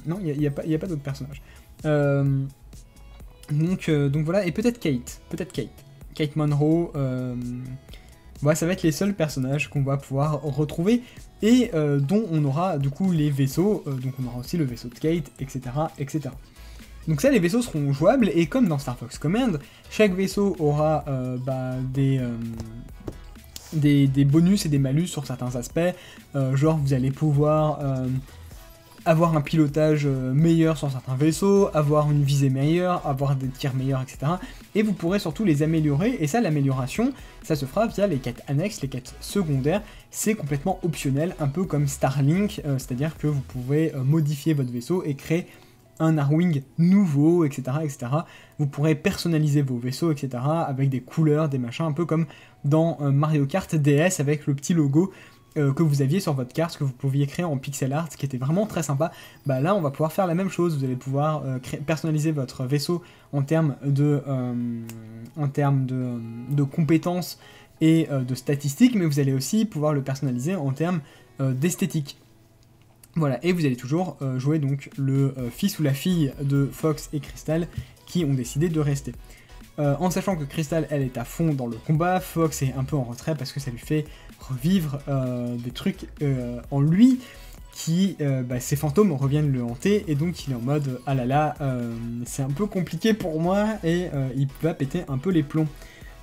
non, il n'y a pas d'autres personnages. Donc voilà, et peut-être Kate Monroe, voilà, ça va être les seuls personnages qu'on va pouvoir retrouver, et dont on aura du coup les vaisseaux, donc on aura aussi le vaisseau de Kate, etc., etc. Donc ça, les vaisseaux seront jouables, et comme dans Star Fox Command, chaque vaisseau aura des bonus et des malus sur certains aspects, genre vous allez pouvoir avoir un pilotage meilleur sur certains vaisseaux, avoir une visée meilleure, avoir des tirs meilleurs, etc. Et vous pourrez surtout les améliorer, et ça, l'amélioration, ça se fera via les quêtes annexes, les quêtes secondaires. C'est complètement optionnel, un peu comme Starlink, c'est-à-dire que vous pouvez modifier votre vaisseau et créer un Arwing nouveau, etc., etc. Vous pourrez personnaliser vos vaisseaux, etc., avec des couleurs, des machins, un peu comme dans Mario Kart DS, avec le petit logo que vous aviez sur votre carte, que vous pouviez créer en pixel art, qui était vraiment très sympa. Là, on va pouvoir faire la même chose. Vous allez pouvoir personnaliser votre vaisseau en termes de compétences et de statistiques, mais vous allez aussi pouvoir le personnaliser en termes d'esthétique. Voilà, et vous allez toujours jouer donc le fils ou la fille de Fox et Crystal, qui ont décidé de rester. En sachant que Crystal, elle est à fond dans le combat, Fox est un peu en retrait parce que ça lui fait revivre des trucs en lui, qui, ces fantômes reviennent le hanter, et donc il est en mode ah là là, c'est un peu compliqué pour moi, et il va péter un peu les plombs.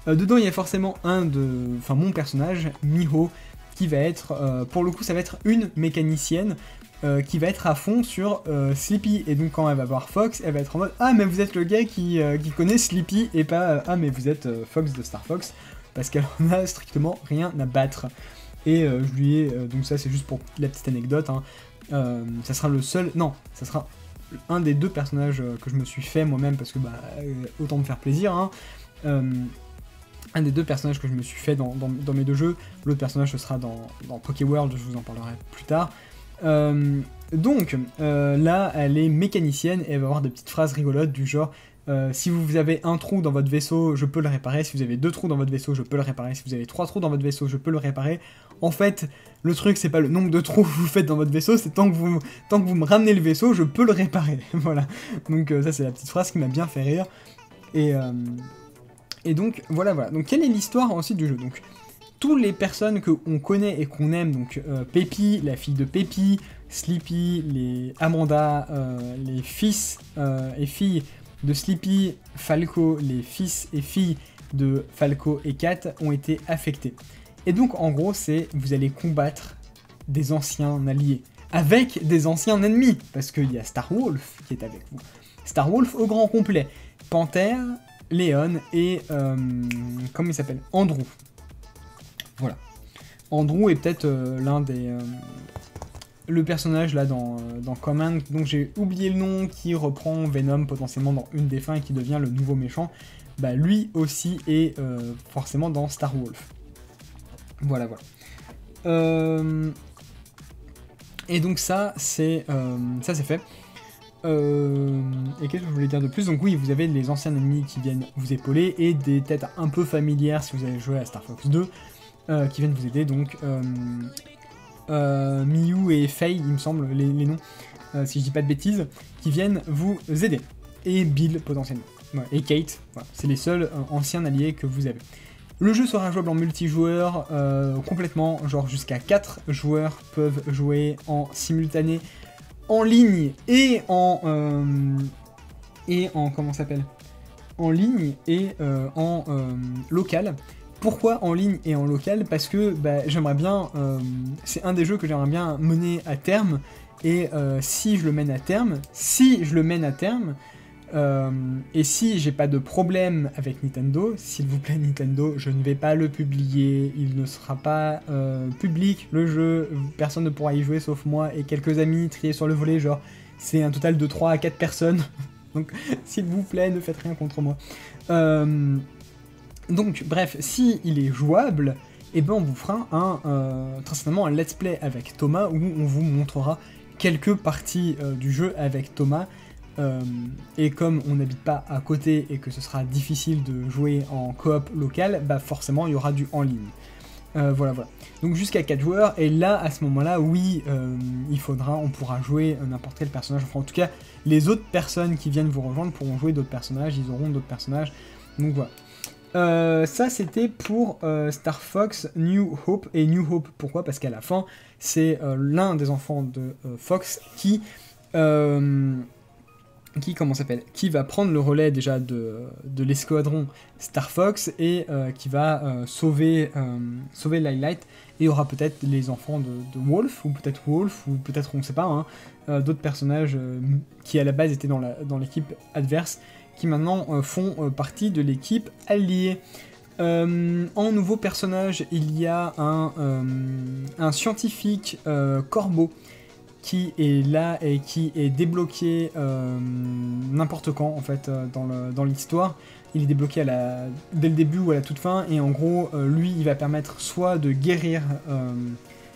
Dedans, il y a forcément mon personnage, Miho, qui va être, pour le coup, ça va être une mécanicienne, qui va être à fond sur Sleepy, et donc quand elle va voir Fox, elle va être en mode ah mais vous êtes le gars qui connaît Sleepy, et pas ah mais vous êtes Fox de Star Fox, parce qu'elle en a strictement rien à battre. Et je lui ai, donc ça c'est juste pour la petite anecdote, hein, ça sera le seul, non, ça sera un des deux personnages que je me suis fait moi-même, parce que autant me faire plaisir, hein. un des 2 personnages que je me suis fait dans mes 2 jeux. L'autre personnage ce sera dans Pokéworld, je vous en parlerai plus tard. Donc là elle est mécanicienne et elle va avoir des petites phrases rigolotes du genre si vous avez un trou dans votre vaisseau, je peux le réparer. Si vous avez 2 trous dans votre vaisseau, je peux le réparer. Si vous avez 3 trous dans votre vaisseau, je peux le réparer. En fait, le truc, c'est pas le nombre de trous que vous faites dans votre vaisseau, c'est tant que vous me ramenez le vaisseau, je peux le réparer. Voilà. Donc ça, c'est la petite phrase qui m'a bien fait rire. Et donc, voilà. Donc, quelle est l'histoire ensuite du jeu? Donc, toutes les personnes qu'on connaît et qu'on aime, donc Peppy, la fille de Peppy, Sleepy, les Amanda, les fils et filles de Sleepy, Falco, les fils et filles de Falco et Kat ont été affectés. Et donc en gros c'est vous allez combattre des anciens alliés avec des anciens ennemis, parce qu'il y a Starwolf qui est avec vous. Starwolf au grand complet, Panthère, Léon et comment il s'appelle, Andrew. Voilà. Andrew est peut-être l'un des... le personnage là dans Command, donc j'ai oublié le nom, qui reprend Venom potentiellement dans une des fins et qui devient le nouveau méchant, bah lui aussi est forcément dans Starwolf. Voilà. Et donc ça c'est fait. Et qu'est-ce que je voulais dire de plus? Donc oui, vous avez les anciens ennemis qui viennent vous épauler et des têtes un peu familières si vous avez joué à Star Fox 2 qui viennent vous aider, donc Miyu et Faye, il me semble, les noms, si je dis pas de bêtises, qui viennent vous aider. Et Bill, potentiellement. Ouais, et Kate, voilà. C'est les seuls anciens alliés que vous avez. Le jeu sera jouable en multijoueur, complètement, genre jusqu'à 4 joueurs peuvent jouer en simultané, en ligne et en comment ça s'appelle, en ligne et en local. Pourquoi en ligne et en local? Parce que bah, j'aimerais bien, c'est un des jeux que j'aimerais bien mener à terme, et si je le mène à terme, et si j'ai pas de problème avec Nintendo, s'il vous plaît Nintendo, je ne vais pas le publier, il ne sera pas public le jeu, personne ne pourra y jouer sauf moi et quelques amis triés sur le volet, genre c'est un total de 3 à 4 personnes, donc s'il vous plaît ne faites rien contre moi. Donc bref, si il est jouable, et ben on vous fera très certainement un let's play avec Thomas où on vous montrera quelques parties du jeu avec Thomas. Et comme on n'habite pas à côté et que ce sera difficile de jouer en coop local, bah forcément il y aura du en ligne. Voilà. Donc jusqu'à 4 joueurs, et là à ce moment-là, oui, on pourra jouer n'importe quel personnage. Enfin en tout cas, les autres personnes qui viennent vous rejoindre pourront jouer d'autres personnages, ils auront d'autres personnages. Donc voilà. Ça c'était pour Star Fox New Hope. Et New Hope, pourquoi? Parce qu'à la fin, c'est l'un des enfants de Fox qui va prendre le relais déjà de l'escadron Star Fox et qui va sauver Light. Et il y aura peut-être les enfants de Wolf, ou peut-être on ne sait pas, hein, d'autres personnages qui à la base étaient dans l'équipe adverse, qui maintenant font partie de l'équipe alliée. En nouveau personnage, il y a un scientifique corbeau qui est là et qui est débloqué n'importe quand en fait dans l'histoire. Il est débloqué dès le début ou à la toute fin, et en gros lui il va permettre soit de guérir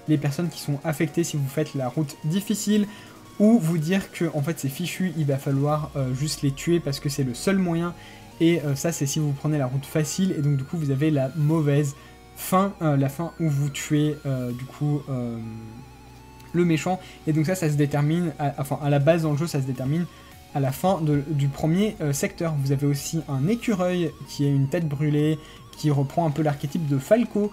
les personnes qui sont affectées si vous faites la route difficile, ou vous dire que en fait c'est fichu, il va falloir juste les tuer parce que c'est le seul moyen, et ça c'est si vous prenez la route facile, et donc du coup vous avez la mauvaise fin, la fin où vous tuez du coup le méchant, et donc ça se détermine, à la base dans le jeu ça se détermine à la fin du premier secteur. Vous avez aussi un écureuil qui est une tête brûlée, qui reprend un peu l'archétype de Falco,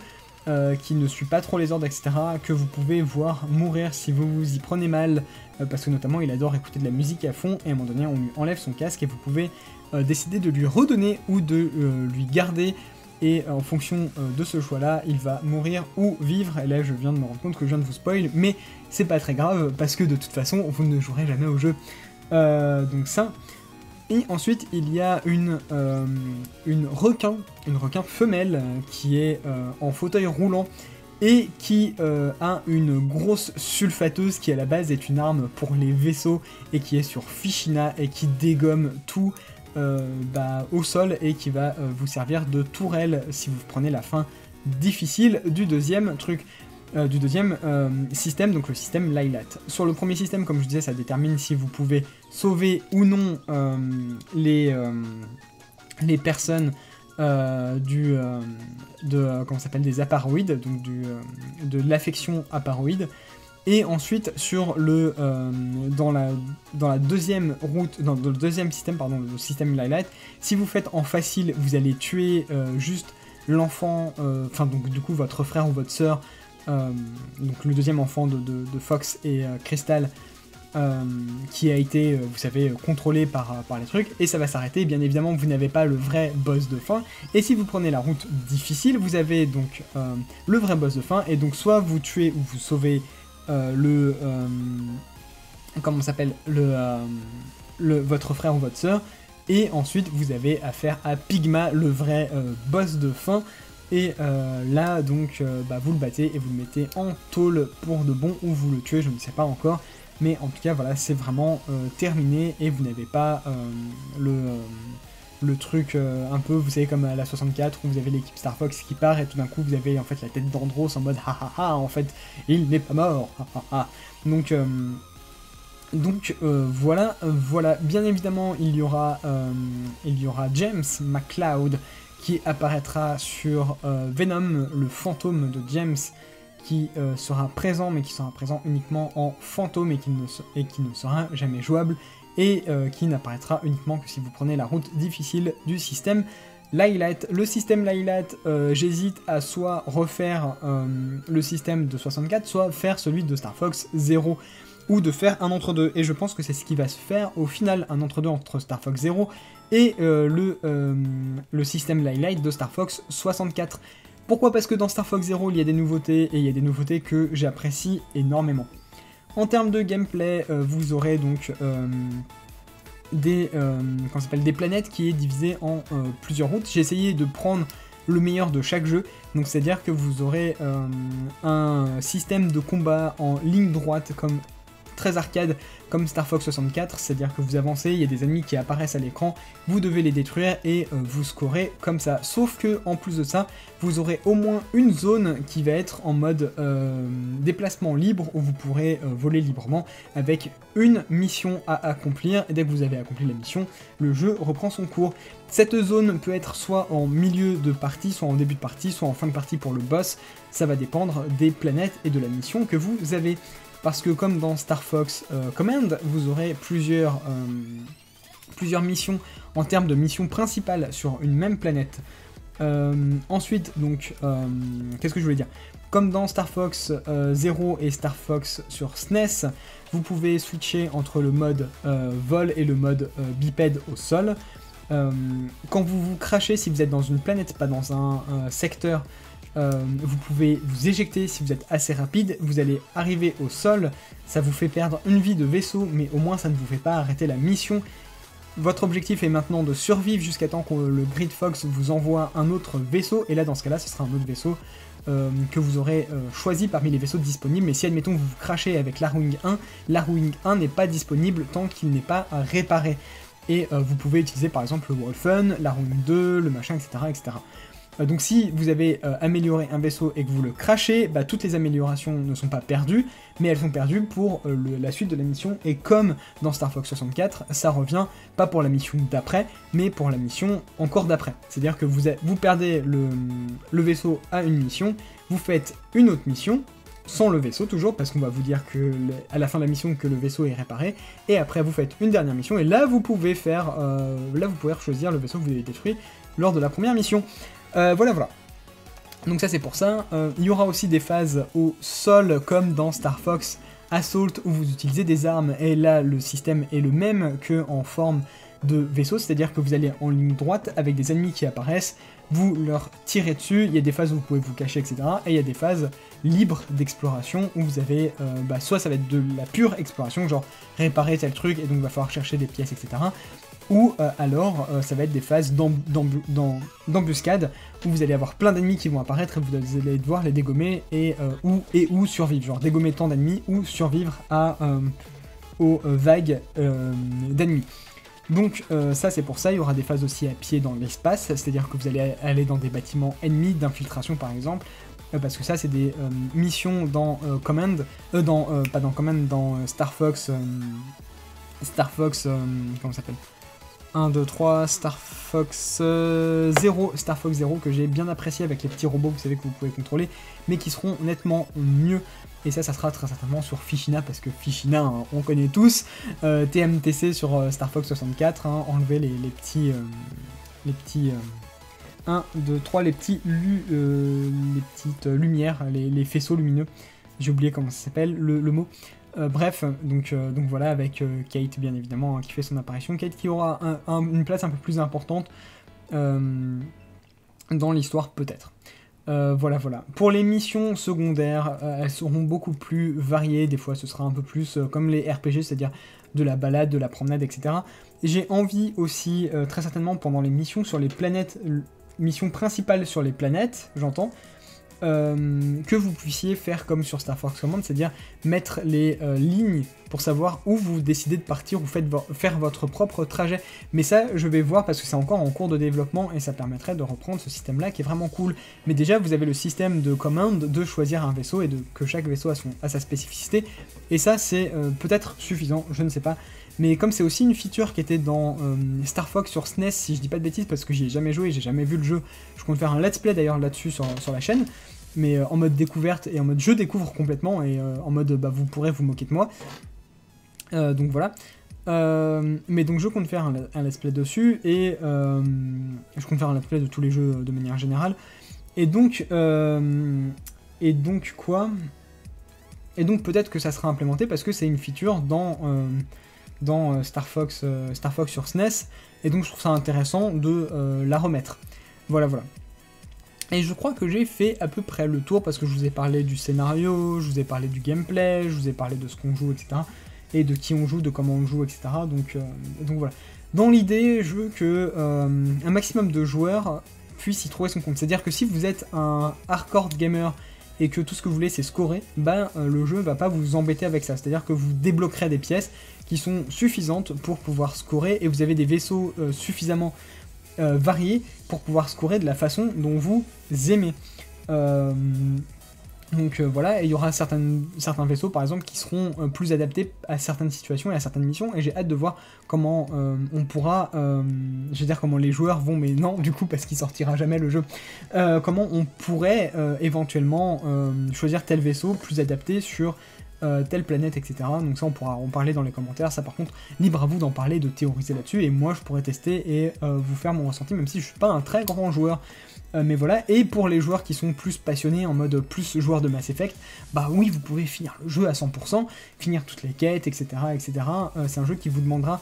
qui ne suit pas trop les ordres, etc., que vous pouvez voir mourir si vous vous y prenez mal, parce que notamment il adore écouter de la musique à fond, et à un moment donné on lui enlève son casque, et vous pouvez décider de lui redonner ou de lui garder, et en fonction de ce choix-là, il va mourir ou vivre. Et là je viens de me rendre compte que je viens de vous spoil, mais c'est pas très grave, parce que de toute façon vous ne jouerez jamais au jeu. Donc ça. Et ensuite il y a une requin femelle qui est en fauteuil roulant et qui a une grosse sulfateuse qui à la base est une arme pour les vaisseaux et qui est sur Fichina et qui dégomme tout au sol et qui va vous servir de tourelle si vous prenez la fin difficile du deuxième truc. Du deuxième système, donc le système Lylat. Sur le premier système, comme je disais, ça détermine si vous pouvez sauver ou non les personnes comment ça s'appelle, des aparoïdes, donc de l'affection aparoïde. Et ensuite, sur le dans la deuxième route, dans le deuxième système, pardon, le système Lylat, si vous faites en facile, vous allez tuer juste l'enfant, enfin donc du coup votre frère ou votre sœur, donc le deuxième enfant de Fox et Crystal, qui a été, vous savez, contrôlé par les trucs, et ça va s'arrêter. Bien évidemment, vous n'avez pas le vrai boss de fin, et si vous prenez la route difficile, vous avez donc le vrai boss de fin, et donc soit vous tuez ou vous sauvez comment ça s'appelle, votre frère ou votre sœur, et ensuite vous avez affaire à Pigma, le vrai boss de fin. Et là, donc, vous le battez et vous le mettez en tôle pour de bon, ou vous le tuez, je ne sais pas encore. Mais en tout cas, voilà, c'est vraiment terminé, et vous n'avez pas le truc un peu, vous savez, comme à la 64, où vous avez l'équipe Star Fox qui part, et tout d'un coup, vous avez en fait la tête d'Andros en mode ha ha ha, en fait, il n'est pas mort, ha ha ha. Donc voilà, bien évidemment, il y aura James McCloud, qui apparaîtra sur Venom, le fantôme de James, qui sera présent, mais qui sera présent uniquement en fantôme et qui ne sera jamais jouable, et qui n'apparaîtra uniquement que si vous prenez la route difficile du système Lylat. Le système Lylat, j'hésite à soit refaire le système de 64, soit faire celui de Star Fox 0, ou de faire un entre-deux, et je pense que c'est ce qui va se faire au final, un entre-deux entre Star Fox 0 et le système Lylat de Star Fox 64. Pourquoi? Parce que dans Star Fox 0, il y a des nouveautés, et il y a des nouveautés que j'apprécie énormément. En termes de gameplay, vous aurez donc des planètes qui est divisée en plusieurs routes. J'ai essayé de prendre le meilleur de chaque jeu, donc c'est-à-dire que vous aurez un système de combat en ligne droite, comme très arcade, comme Star Fox 64, c'est-à-dire que vous avancez, il y a des ennemis qui apparaissent à l'écran, vous devez les détruire et vous scorez comme ça. Sauf que, en plus de ça, vous aurez au moins une zone qui va être en mode déplacement libre, où vous pourrez voler librement, avec une mission à accomplir, et dès que vous avez accompli la mission, le jeu reprend son cours. Cette zone peut être soit en milieu de partie, soit en début de partie, soit en fin de partie pour le boss, ça va dépendre des planètes et de la mission que vous avez. Parce que comme dans Star Fox Command, vous aurez plusieurs missions en termes de missions principales sur une même planète. Ensuite, donc, qu'est-ce que je voulais dire? Comme dans Star Fox 0 et Star Fox sur SNES, vous pouvez switcher entre le mode vol et le mode bipède au sol. Quand vous crashez, si vous êtes dans une planète, pas dans un secteur, vous pouvez vous éjecter si vous êtes assez rapide, vous allez arriver au sol, ça vous fait perdre une vie de vaisseau, mais au moins ça ne vous fait pas arrêter la mission. Votre objectif est maintenant de survivre jusqu'à temps que le Grid Fox vous envoie un autre vaisseau, et là dans ce cas-là ce sera un autre vaisseau que vous aurez choisi parmi les vaisseaux disponibles, mais si admettons vous crashez avec l'Arwing 1, l'Arwing 1 n'est pas disponible tant qu'il n'est pas réparé. Et vous pouvez utiliser par exemple le Wolfen, l'Arwing 2, le machin, etc. etc. Donc si vous avez amélioré un vaisseau et que vous le crachez, toutes les améliorations ne sont pas perdues, mais elles sont perdues pour la suite de la mission, et comme dans Star Fox 64, ça revient pas pour la mission d'après, mais pour la mission encore d'après. C'est-à-dire que vous perdez le vaisseau à une mission, vous faites une autre mission, sans le vaisseau toujours, parce qu'on va vous dire que à la fin de la mission que le vaisseau est réparé, et après vous faites une dernière mission, et là vous pouvez choisir le vaisseau que vous avez détruit lors de la première mission. Voilà. Donc ça c'est pour ça. Il y aura aussi des phases au sol comme dans Star Fox Assault où vous utilisez des armes, et là le système est le même que en forme de vaisseau, c'est-à-dire que vous allez en ligne droite avec des ennemis qui apparaissent, vous leur tirez dessus, il y a des phases où vous pouvez vous cacher, etc. Et il y a des phases libres d'exploration où vous avez, soit ça va être de la pure exploration, genre réparer tel truc et donc il va falloir chercher des pièces, etc. Ou alors ça va être des phases d'embuscade où vous allez avoir plein d'ennemis qui vont apparaître et vous allez devoir les dégommer ou survivre, genre dégommer tant d'ennemis ou survivre aux vagues d'ennemis. Donc ça c'est pour ça, il y aura des phases aussi à pied dans l'espace, c'est-à-dire que vous allez aller dans des bâtiments ennemis d'infiltration par exemple, parce que ça c'est des missions dans Command, pas dans Command, dans Star Fox, comment ça s'appelle 1, 2, 3, Star Fox 0, Star Fox 0, que j'ai bien apprécié avec les petits robots, vous savez, que vous pouvez contrôler, mais qui seront nettement mieux. Et ça sera très certainement sur Fichina, parce que Fichina, hein, on connaît tous. TMTC sur Star Fox 64, hein, enlever les petits... 1, 2, 3, les petites lumières, les faisceaux lumineux. J'ai oublié comment ça s'appelle, le mot. Bref, donc voilà, avec Kate bien évidemment, hein, qui fait son apparition. Kate qui aura une place un peu plus importante dans l'histoire peut-être. Voilà. Pour les missions secondaires, elles seront beaucoup plus variées, des fois ce sera un peu plus comme les RPG, c'est-à-dire de la balade, de la promenade, etc. J'ai envie aussi, très certainement pendant les missions sur les planètes, missions principales sur les planètes, j'entends, que vous puissiez faire comme sur Star Fox Command, c'est-à-dire mettre les lignes pour savoir où vous décidez de partir ou faire votre propre trajet. Mais ça, je vais voir parce que c'est encore en cours de développement et ça permettrait de reprendre ce système-là qui est vraiment cool. Mais déjà, vous avez le système de commande de choisir un vaisseau et que chaque vaisseau a sa spécificité. Et ça, c'est peut-être suffisant, je ne sais pas. Mais comme c'est aussi une feature qui était dans Star Fox sur SNES, si je dis pas de bêtises, parce que j'y ai jamais joué, j'ai jamais vu le jeu, je compte faire un let's play d'ailleurs là-dessus sur la chaîne, mais en mode découverte et en mode je découvre complètement, et en mode bah, vous pourrez vous moquer de moi. Donc voilà. Mais donc je compte faire un let's play dessus, et je compte faire un let's play de tous les jeux de manière générale. Et donc quoi ? Et donc peut-être que ça sera implémenté parce que c'est une feature dans Star Fox sur SNES, et donc je trouve ça intéressant de la remettre. Voilà. Et je crois que j'ai fait à peu près le tour, parce que je vous ai parlé du scénario, je vous ai parlé du gameplay, je vous ai parlé de ce qu'on joue, etc. Et de qui on joue, de comment on joue, etc. Donc voilà. Dans l'idée, je veux que un maximum de joueurs puissent y trouver son compte. C'est-à-dire que si vous êtes un hardcore gamer et que tout ce que vous voulez c'est scorer, le jeu va pas vous embêter avec ça. C'est-à-dire que vous débloquerez des pièces qui sont suffisantes pour pouvoir scorer, et vous avez des vaisseaux suffisamment variés pour pouvoir scorer de la façon dont vous aimez. Donc voilà, et il y aura certains vaisseaux par exemple qui seront plus adaptés à certaines situations et à certaines missions, et j'ai hâte de voir comment on pourra, je vais dire comment les joueurs vont, mais non du coup parce qu'il sortira jamais le jeu, comment on pourrait éventuellement choisir tel vaisseau plus adapté sur telle planète, etc. Donc ça on pourra en parler dans les commentaires, ça par contre libre à vous d'en parler, de théoriser là-dessus, et moi je pourrais tester et vous faire mon ressenti, même si je suis pas un très grand joueur. Mais voilà, et pour les joueurs qui sont plus passionnés en mode plus joueur de Mass Effect, bah oui, vous pouvez finir le jeu à 100%, finir toutes les quêtes, etc. C'est un jeu qui vous demandera,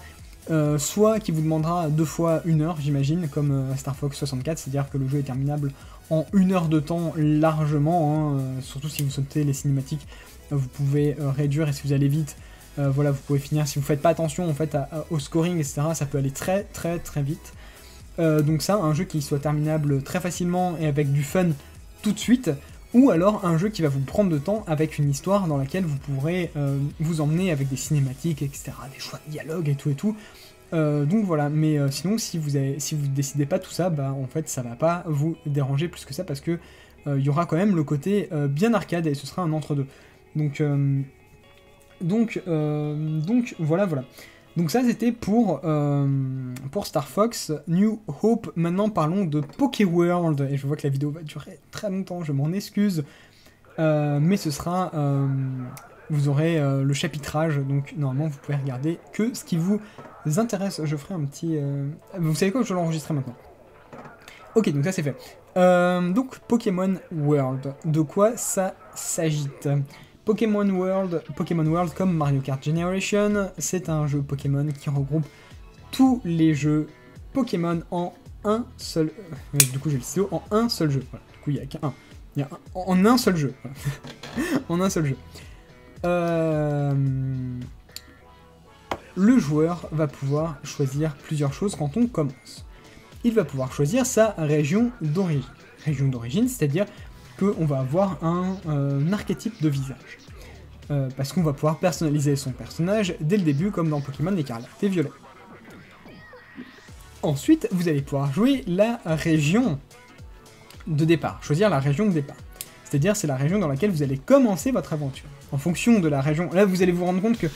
soit qui vous demandera 2 fois 1 heure, j'imagine, comme Star Fox 64, c'est-à-dire que le jeu est terminable en 1 heure de temps largement, surtout si vous sautez les cinématiques, vous pouvez réduire, et si vous allez vite, voilà, vous pouvez finir, si vous faites pas attention en fait au scoring, etc., ça peut aller très vite. Donc ça, un jeu qui soit terminable très facilement et avec du fun tout de suite, ou alors un jeu qui va vous prendre de temps avec une histoire dans laquelle vous pourrez vous emmener avec des cinématiques, etc., des choix de dialogue et tout. Donc voilà, mais sinon si vous décidez pas tout ça, bah en fait ça va pas vous déranger plus que ça, parce que il y aura quand même le côté bien arcade, et ce sera un entre-deux. Donc voilà. Donc ça c'était pour Star Fox New Hope. Maintenant parlons de Pokéworld, et je vois que la vidéo va durer très longtemps, je m'en excuse, mais ce sera, vous aurez le chapitrage, donc normalement vous pouvez regarder que ce qui vous intéresse. Je ferai un petit, vous savez quoi, je vais l'enregistrer maintenant. Ok, donc ça c'est fait. Donc Pokémon World, de quoi ça s'agit ? Pokémon World, comme Mario Kart Generation, c'est un jeu Pokémon qui regroupe tous les jeux Pokémon en un seul... du coup j'ai le stylo, en un seul jeu. Voilà. Du coup il n'y a qu'un. Il y a en un seul jeu. Voilà. En un seul jeu. Le joueur va pouvoir choisir plusieurs choses quand on commence. Il va pouvoir choisir sa région d'origine. Région d'origine, c'est-à-dire qu'on va avoir un archétype de visage. Parce qu'on va pouvoir personnaliser son personnage dès le début, comme dans Pokémon Écarlate et Violet. Ensuite, vous allez pouvoir jouer la région de départ, choisir la région de départ. C'est-à-dire, c'est la région dans laquelle vous allez commencer votre aventure. En fonction de la région, là vous allez vous rendre compte que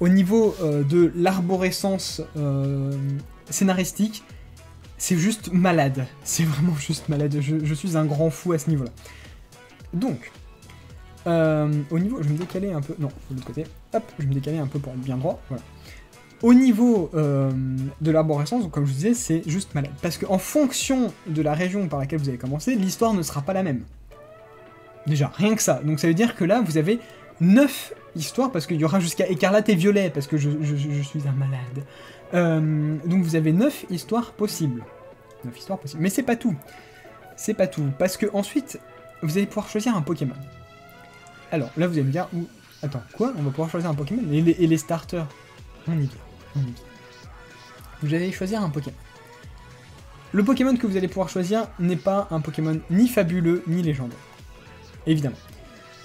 au niveau de l'arborescence scénaristique, c'est juste malade. C'est vraiment juste malade. Je suis un grand fou à ce niveau-là. Donc, au niveau... Je vais me décaler un peu... Non, de l'autre côté. Hop, je vais me décaler un peu pour être bien droit. Voilà. Au niveau de l'arborescence, comme je vous disais, c'est juste malade. Parce qu'en fonction de la région par laquelle vous allez commencer, l'histoire ne sera pas la même. Déjà, rien que ça. Donc ça veut dire que là, vous avez 9 histoires, parce qu'il y aura jusqu'à Écarlate et Violet, parce que je suis un malade. Donc vous avez 9 histoires possibles. 9 histoires possibles. Mais c'est pas tout. C'est pas tout. Parce que ensuite, vous allez pouvoir choisir un Pokémon. Alors, là, vous allez me dire... Attends, quoi? On va pouvoir choisir un Pokémon? Et les starters? On y vient. On y vient. Vous allez choisir un Pokémon. Le Pokémon que vous allez pouvoir choisir n'est pas un Pokémon ni fabuleux, ni légendaire. Évidemment.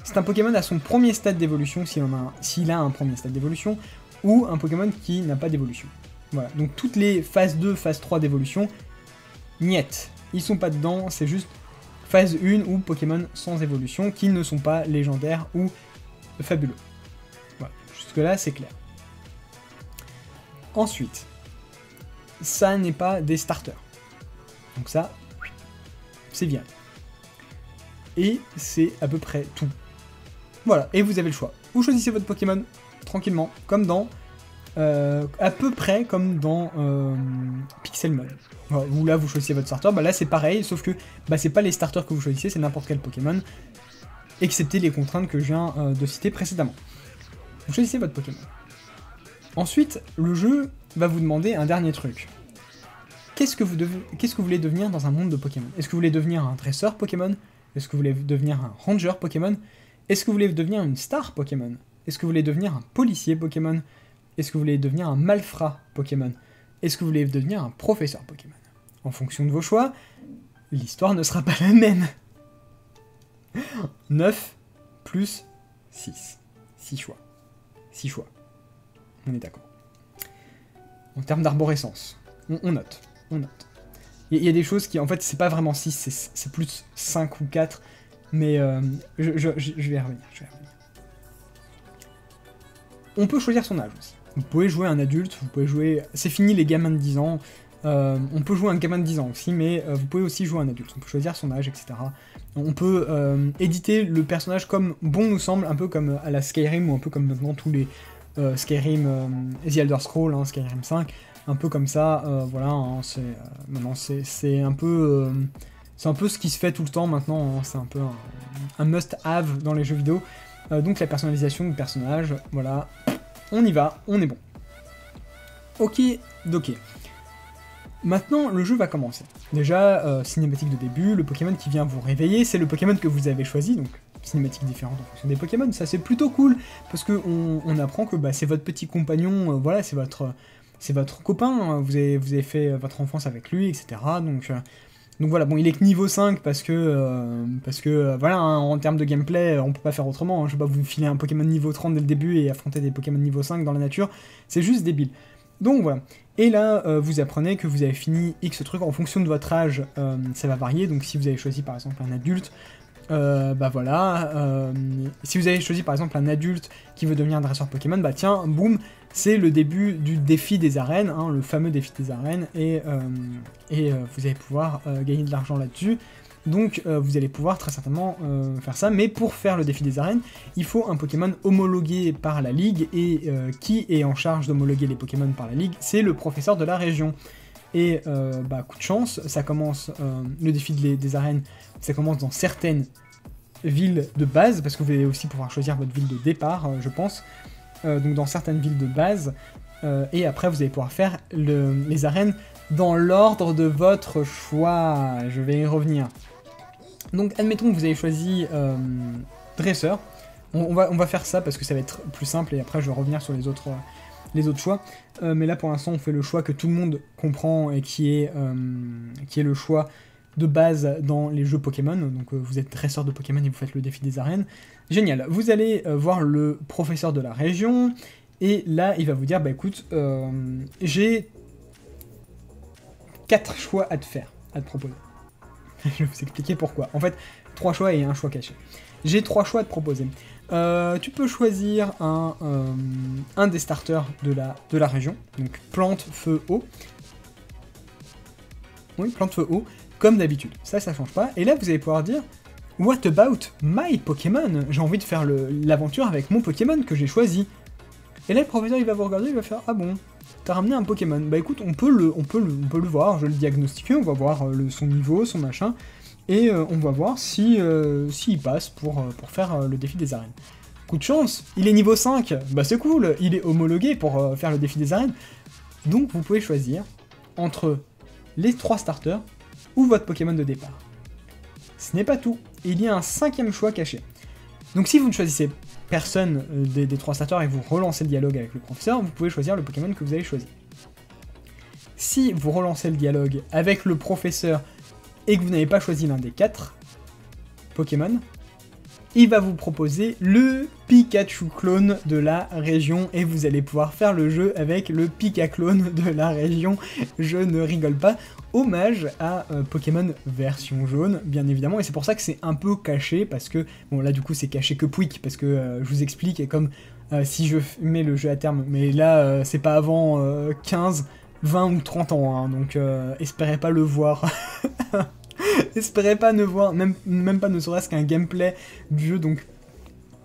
C'est un Pokémon à son premier stade d'évolution, s'il a un premier stade d'évolution, ou un Pokémon qui n'a pas d'évolution. Voilà, donc toutes les phases 2, phase 3 d'évolution, niet. Ils sont pas dedans, c'est juste phase 1 ou Pokémon sans évolution, qui ne sont pas légendaires ou fabuleux. Voilà, jusque là c'est clair. Ensuite, ça n'est pas des starters. Donc ça, c'est bien. Et c'est à peu près tout. Voilà, et vous avez le choix. Vous choisissez votre Pokémon tranquillement, comme dans... à peu près comme dans Pixel Mode. Voilà, où là vous choisissez votre starter, bah là c'est pareil, sauf que bah, c'est pas les starters que vous choisissez, c'est n'importe quel Pokémon, excepté les contraintes que je viens de citer précédemment. Vous choisissez votre Pokémon. Ensuite, le jeu va vous demander un dernier truc. Qu'est-ce que vous voulez devenir dans un monde de Pokémon? Est-ce que vous voulez devenir un dresseur Pokémon? Est-ce que vous voulez devenir un ranger Pokémon? Est-ce que vous voulez devenir une star Pokémon? Est-ce que vous voulez devenir un policier Pokémon? Est-ce que vous voulez devenir un malfrat Pokémon? Est-ce que vous voulez devenir un professeur Pokémon? En fonction de vos choix, l'histoire ne sera pas la même. 9 plus 6. 6 choix. 6 choix. On est d'accord. En termes d'arborescence, on note. On note. Il y a des choses qui, en fait, c'est pas vraiment 6, c'est plus 5 ou 4, mais je vais y revenir, On peut choisir son âge aussi. Vous pouvez jouer un adulte, vous pouvez jouer... C'est fini les gamins de 10 ans, on peut jouer un gamin de 10 ans aussi, mais vous pouvez aussi jouer un adulte, on peut choisir son âge, etc. On peut éditer le personnage comme bon nous semble, un peu comme à la Skyrim, ou un peu comme maintenant tous les Skyrim, The Elder Scrolls, hein, Skyrim 5, un peu comme ça, voilà, hein, maintenant c'est un peu... c'est un peu ce qui se fait tout le temps maintenant, hein, c'est un peu un must-have dans les jeux vidéo. Donc la personnalisation du personnage, voilà, on y va, on est bon. Ok, ok. Maintenant, le jeu va commencer. Déjà, cinématique de début, le Pokémon qui vient vous réveiller, c'est le Pokémon que vous avez choisi, donc cinématique différente en fonction des Pokémon, ça c'est plutôt cool, parce que on apprend que bah, c'est votre petit compagnon, voilà, c'est votre copain, vous avez fait votre enfance avec lui, etc. Donc voilà, bon, il est que niveau 5 parce que voilà, hein, en termes de gameplay, on peut pas faire autrement, hein, je vais pas vous filer un Pokémon niveau 30 dès le début et affronter des Pokémon niveau 5 dans la nature, c'est juste débile. Donc voilà, et là, vous apprenez que vous avez fini X trucs, en fonction de votre âge, ça va varier, donc si vous avez choisi par exemple un adulte, bah voilà, si vous avez choisi par exemple un adulte qui veut devenir un dresseur Pokémon, bah tiens, boum, c'est le début du défi des arènes, hein, le fameux défi des arènes, et vous allez pouvoir gagner de l'argent là-dessus, donc vous allez pouvoir très certainement faire ça, mais pour faire le défi des arènes, il faut un Pokémon homologué par la Ligue, et qui est en charge d'homologuer les Pokémon par la Ligue? C'est le professeur de la région. Et bah, coup de chance, ça commence, le défi des arènes, ça commence dans certaines villes de base, parce que vous allez aussi pouvoir choisir votre ville de départ, je pense, donc dans certaines villes de base, et après vous allez pouvoir faire les arènes dans l'ordre de votre choix, je vais y revenir. Donc admettons que vous avez choisi dresseur, on va faire ça parce que ça va être plus simple, et après je vais revenir sur les autres choix, mais là pour l'instant on fait le choix que tout le monde comprend et qui est le choix de base dans les jeux Pokémon, donc vous êtes dresseur de Pokémon et vous faites le défi des arènes. Génial, vous allez voir le professeur de la région, et là il va vous dire, bah écoute, j'ai 4 choix à te faire, à te proposer. Je vais vous expliquer pourquoi. En fait, 3 choix et un choix caché. J'ai 3 choix à te proposer. Tu peux choisir un des starters de la région, donc plante, feu, eau. Oui, plante, feu, eau, comme d'habitude. Ça change pas. Et là, vous allez pouvoir dire, what about my Pokémon? J'ai envie de faire l'aventure avec mon Pokémon que j'ai choisi. Et là, le professeur, il va vous regarder, il va faire, ah bon, t'as ramené un Pokémon. Bah écoute, on peut le voir, je vais le diagnostiquer, on va voir son niveau, son machin, et on va voir s'il passe pour faire le défi des arènes. Coup de chance, il est niveau 5, bah c'est cool, il est homologué pour faire le défi des arènes. Donc vous pouvez choisir entre les 3 starters ou votre Pokémon de départ. Ce n'est pas tout, il y a un 5e choix caché. Donc si vous ne choisissez personne des 3 starters et que vous relancez le dialogue avec le professeur, vous pouvez choisir le Pokémon que vous allez choisir. Si vous relancez le dialogue avec le professeur et que vous n'avez pas choisi l'un des 4 Pokémon, il va vous proposer le Pikachu clone de la région et vous allez pouvoir faire le jeu avec le Pika-clone de la région. Je ne rigole pas. Hommage à Pokémon version jaune, bien évidemment, et c'est pour ça que c'est un peu caché, parce que, bon là du coup c'est caché que Pouic, parce que je vous explique, et comme si je mets le jeu à terme, mais là c'est pas avant 15, 20 ou 30 ans, hein, donc espérez pas le voir. Espérez pas ne voir, même pas ne serait-ce qu'un gameplay du jeu, donc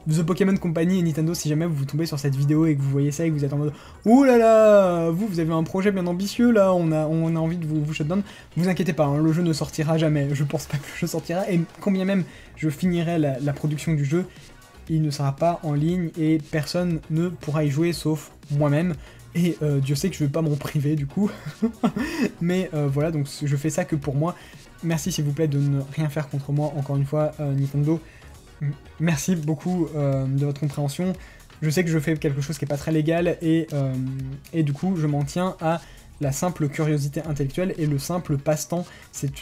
The Pokémon Company et Nintendo, si jamais vous tombez sur cette vidéo et que vous voyez ça et que vous êtes en mode « Ouh là là, vous avez un projet bien ambitieux là, on a envie de vous shutdown », vous inquiétez pas, hein, le jeu ne sortira jamais, je pense pas que le jeu sortira, et combien même je finirai la production du jeu, il ne sera pas en ligne et personne ne pourra y jouer sauf moi-même. Et Dieu sait que je vais pas m'en priver du coup. Mais voilà, donc je fais ça que pour moi. Merci s'il vous plaît de ne rien faire contre moi, encore une fois, Nintendo. Merci beaucoup de votre compréhension. Je sais que je fais quelque chose qui est pas très légal et du coup je m'en tiens à la simple curiosité intellectuelle et le simple passe-temps. C'est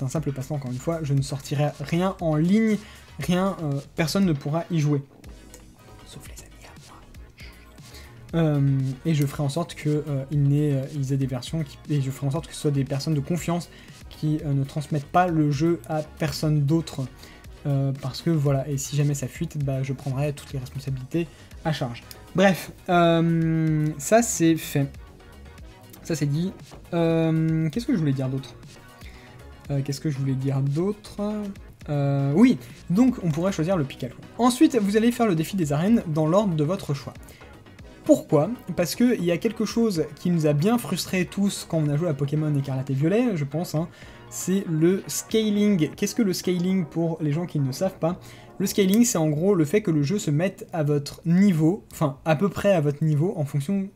un simple passe-temps, encore une fois. Je ne sortirai rien en ligne, rien, personne ne pourra y jouer. Sauf les amis à moi. Et je ferai en sorte qu'ils aient des versions, et je ferai en sorte que ce soit des personnes de confiance qui ne transmettent pas le jeu à personne d'autre. Parce que voilà, et si jamais ça fuite, bah, je prendrai toutes les responsabilités à charge. Bref, ça c'est fait. Ça c'est dit. Qu'est-ce que je voulais dire d'autre Oui, donc on pourrait choisir le Pikachu. Ensuite, vous allez faire le défi des arènes dans l'ordre de votre choix. Pourquoi? Parce qu'il y a quelque chose qui nous a bien frustrés tous quand on a joué à Pokémon Écarlate et Violet, je pense, hein, c'est le scaling. Qu'est-ce que le scaling pour les gens qui ne savent pas? Le scaling, c'est en gros le fait que le jeu se mette à votre niveau, enfin à peu près à votre niveau, en fonction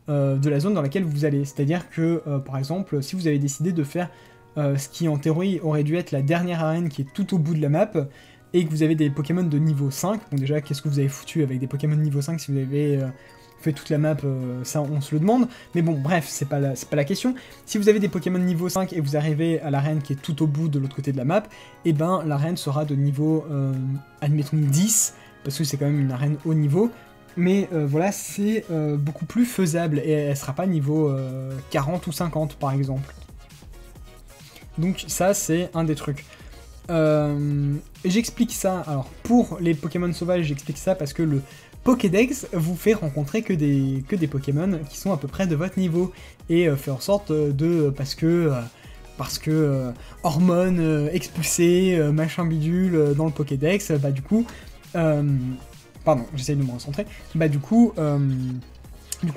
de la zone dans laquelle vous allez. C'est-à-dire que, par exemple, si vous avez décidé de faire ce qui en théorie aurait dû être la dernière arène qui est tout au bout de la map, et que vous avez des Pokémon de niveau 5, bon déjà, qu'est-ce que vous avez foutu avec des Pokémon de niveau 5 si vous avez fait toute la map, ça on se le demande, mais bon bref, c'est pas la question. Si vous avez des Pokémon niveau 5 et vous arrivez à l'arène qui est tout au bout de l'autre côté de la map, et ben l'arène sera de niveau, admettons 10, parce que c'est quand même une arène haut niveau, mais voilà, c'est beaucoup plus faisable, et elle sera pas niveau 40 ou 50 par exemple. Donc ça c'est un des trucs. J'explique ça, alors pour les Pokémon sauvages j'explique ça parce que le Pokédex vous fait rencontrer que des Pokémon qui sont à peu près de votre niveau, et fait en sorte de, parce que hormones expulsées, machin bidule dans le Pokédex, bah du coup, pardon, j'essaye de me recentrer, bah du coup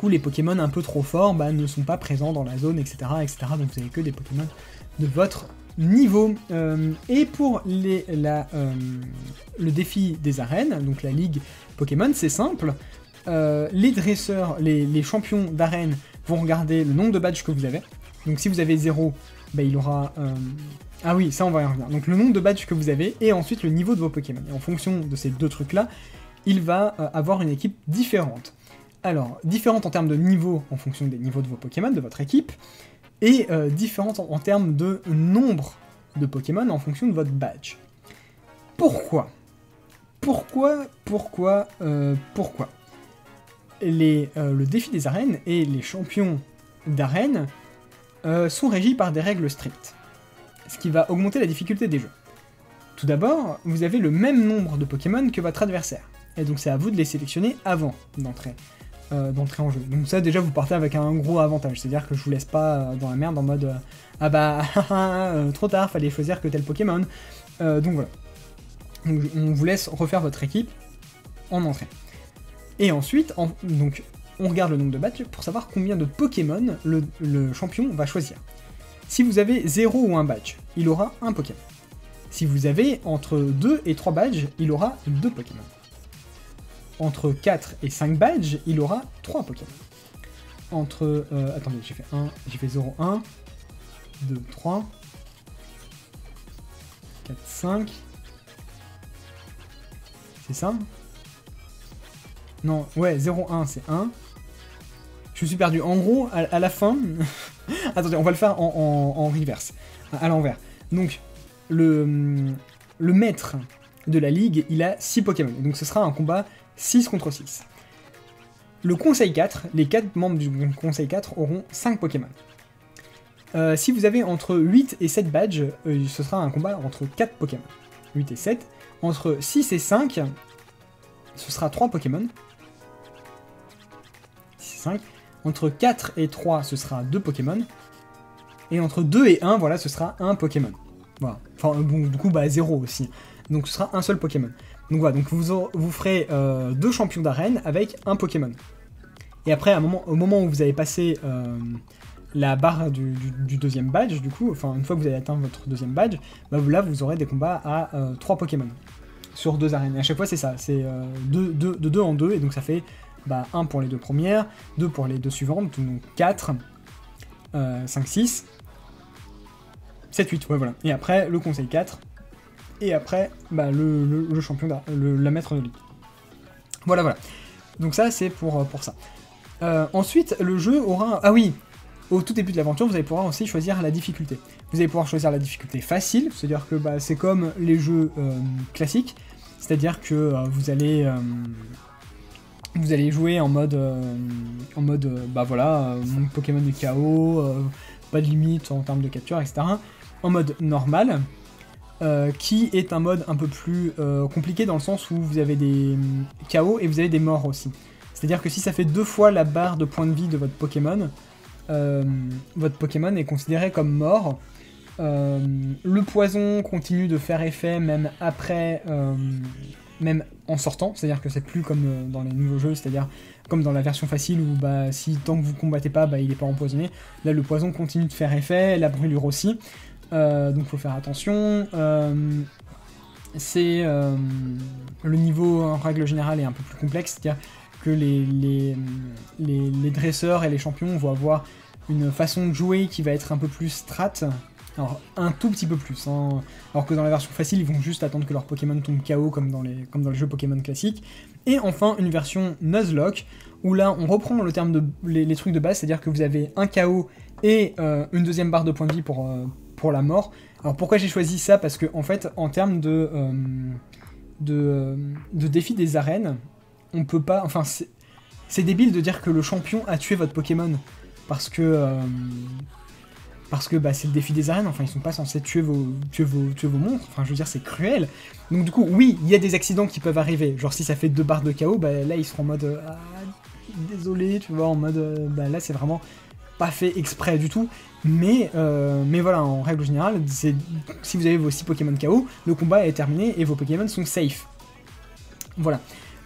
les Pokémon un peu trop forts bah, ne sont pas présents dans la zone, etc., etc., donc vous avez que des Pokémon de votre niveau. Et pour le défi des arènes, donc la ligue Pokémon, c'est simple. Les dresseurs, les champions d'arène vont regarder le nombre de badges que vous avez. Donc si vous avez 0, bah, il aura... Ah oui, ça on va y revenir. Donc le nombre de badges que vous avez, et ensuite le niveau de vos Pokémon. Et en fonction de ces deux trucs-là, il va avoir une équipe différente. Alors, différente en termes de niveau, en fonction des niveaux de vos Pokémon, de votre équipe, et différente en termes de nombre de Pokémon en fonction de votre badge. Pourquoi le défi des arènes et les champions d'arène sont régis par des règles strictes, ce qui va augmenter la difficulté des jeux. Tout d'abord, vous avez le même nombre de Pokémon que votre adversaire, et donc c'est à vous de les sélectionner avant d'entrer en jeu. Donc ça déjà vous partez avec un gros avantage, c'est-à-dire que je vous laisse pas dans la merde en mode ah bah trop tard, fallait choisir que tel Pokémon. Donc voilà. Donc, on vous laisse refaire votre équipe en entrée. Et ensuite, donc, on regarde le nombre de badges pour savoir combien de Pokémon le champion va choisir. Si vous avez 0 ou 1 badge, il aura un Pokémon. Si vous avez entre 2 et 3 badges, il aura 2 Pokémon. Entre 4 et 5 badges, il aura 3 Pokémon. Entre... attendez, j'ai fait 0, 1, 2, 3, 4, 5... C'est ça? Non, ouais, 0, 1, c'est 1. Je me suis perdu. En gros, à la fin... Attendez, on va le faire en reverse, à l'envers. Donc, le maître de la ligue, il a 6 Pokémon. Donc ce sera un combat 6 contre 6. Le conseil 4, les 4 membres du conseil 4 auront 5 Pokémon. Si vous avez entre 8 et 7 badges, ce sera un combat entre 4 Pokémon. 8 et 7. Entre 6 et 5, ce sera 3 Pokémon. 6 et 5. Entre 4 et 3, ce sera 2 Pokémon. Et entre 2 et 1, voilà, ce sera 1 Pokémon. Voilà. Enfin, bon, du coup, bah, 0 aussi. Donc ce sera un seul Pokémon. Donc voilà, donc vous ferez 2 champions d'arène avec un Pokémon. Et après, au moment où vous avez passé la barre du deuxième badge, du coup, enfin, une fois que vous avez atteint votre deuxième badge, bah, là, vous aurez des combats à 3 Pokémon. Sur 2 arènes. Et à chaque fois, c'est ça. C'est de 2 en 2, et donc ça fait... Bah, 1 pour les 2 premières, 2 pour les 2 suivantes, donc 4, 5, 6, 7, 8, ouais voilà. Et après, le conseil 4, et après, bah, le champion, la maître de ligue. Voilà. Donc ça, c'est pour ça. Ensuite, le jeu aura... Ah oui, au tout début de l'aventure, vous allez pouvoir aussi choisir la difficulté. Vous allez pouvoir choisir la difficulté facile, c'est-à-dire que bah, c'est comme les jeux classiques, c'est-à-dire que vous allez jouer en mode bah voilà, Pokémon du chaos, pas de limite en termes de capture, etc. En mode normal, qui est un mode un peu plus compliqué dans le sens où vous avez des chaos et vous avez des morts aussi. C'est-à-dire que si ça fait 2 fois la barre de points de vie de votre Pokémon est considéré comme mort. Le poison continue de faire effet même après... même en sortant, c'est-à-dire que c'est plus comme dans les nouveaux jeux, c'est-à-dire comme dans la version facile où bah, si tant que vous combattez pas, bah, il est pas empoisonné. Là, le poison continue de faire effet, la brûlure aussi, donc faut faire attention. Le niveau en règle générale est un peu plus complexe, c'est-à-dire que les dresseurs et les champions vont avoir une façon de jouer qui va être un peu plus strat. Alors, un tout petit peu plus, hein. Alors que dans la version facile, ils vont juste attendre que leur Pokémon tombe KO comme dans les jeux Pokémon classiques. Et enfin, une version Nuzlocke, où là, on reprend le terme les trucs de base, c'est-à-dire que vous avez un KO et une deuxième barre de points de vie pour la mort. Alors pourquoi j'ai choisi ça? Parce que, en fait, en termes de défi des arènes, on peut pas... Enfin, c'est débile de dire que le champion a tué votre Pokémon, parce que bah, c'est le défi des arènes, enfin ils sont pas censés tuer vos monstres, enfin je veux dire c'est cruel. Donc du coup oui, il y a des accidents qui peuvent arriver, genre si ça fait 2 barres de KO, bah là ils seront en mode désolé, tu vois, en mode bah là c'est vraiment pas fait exprès du tout, mais voilà, en règle générale, si vous avez vos 6 Pokémon KO, le combat est terminé et vos Pokémon sont safe. Voilà.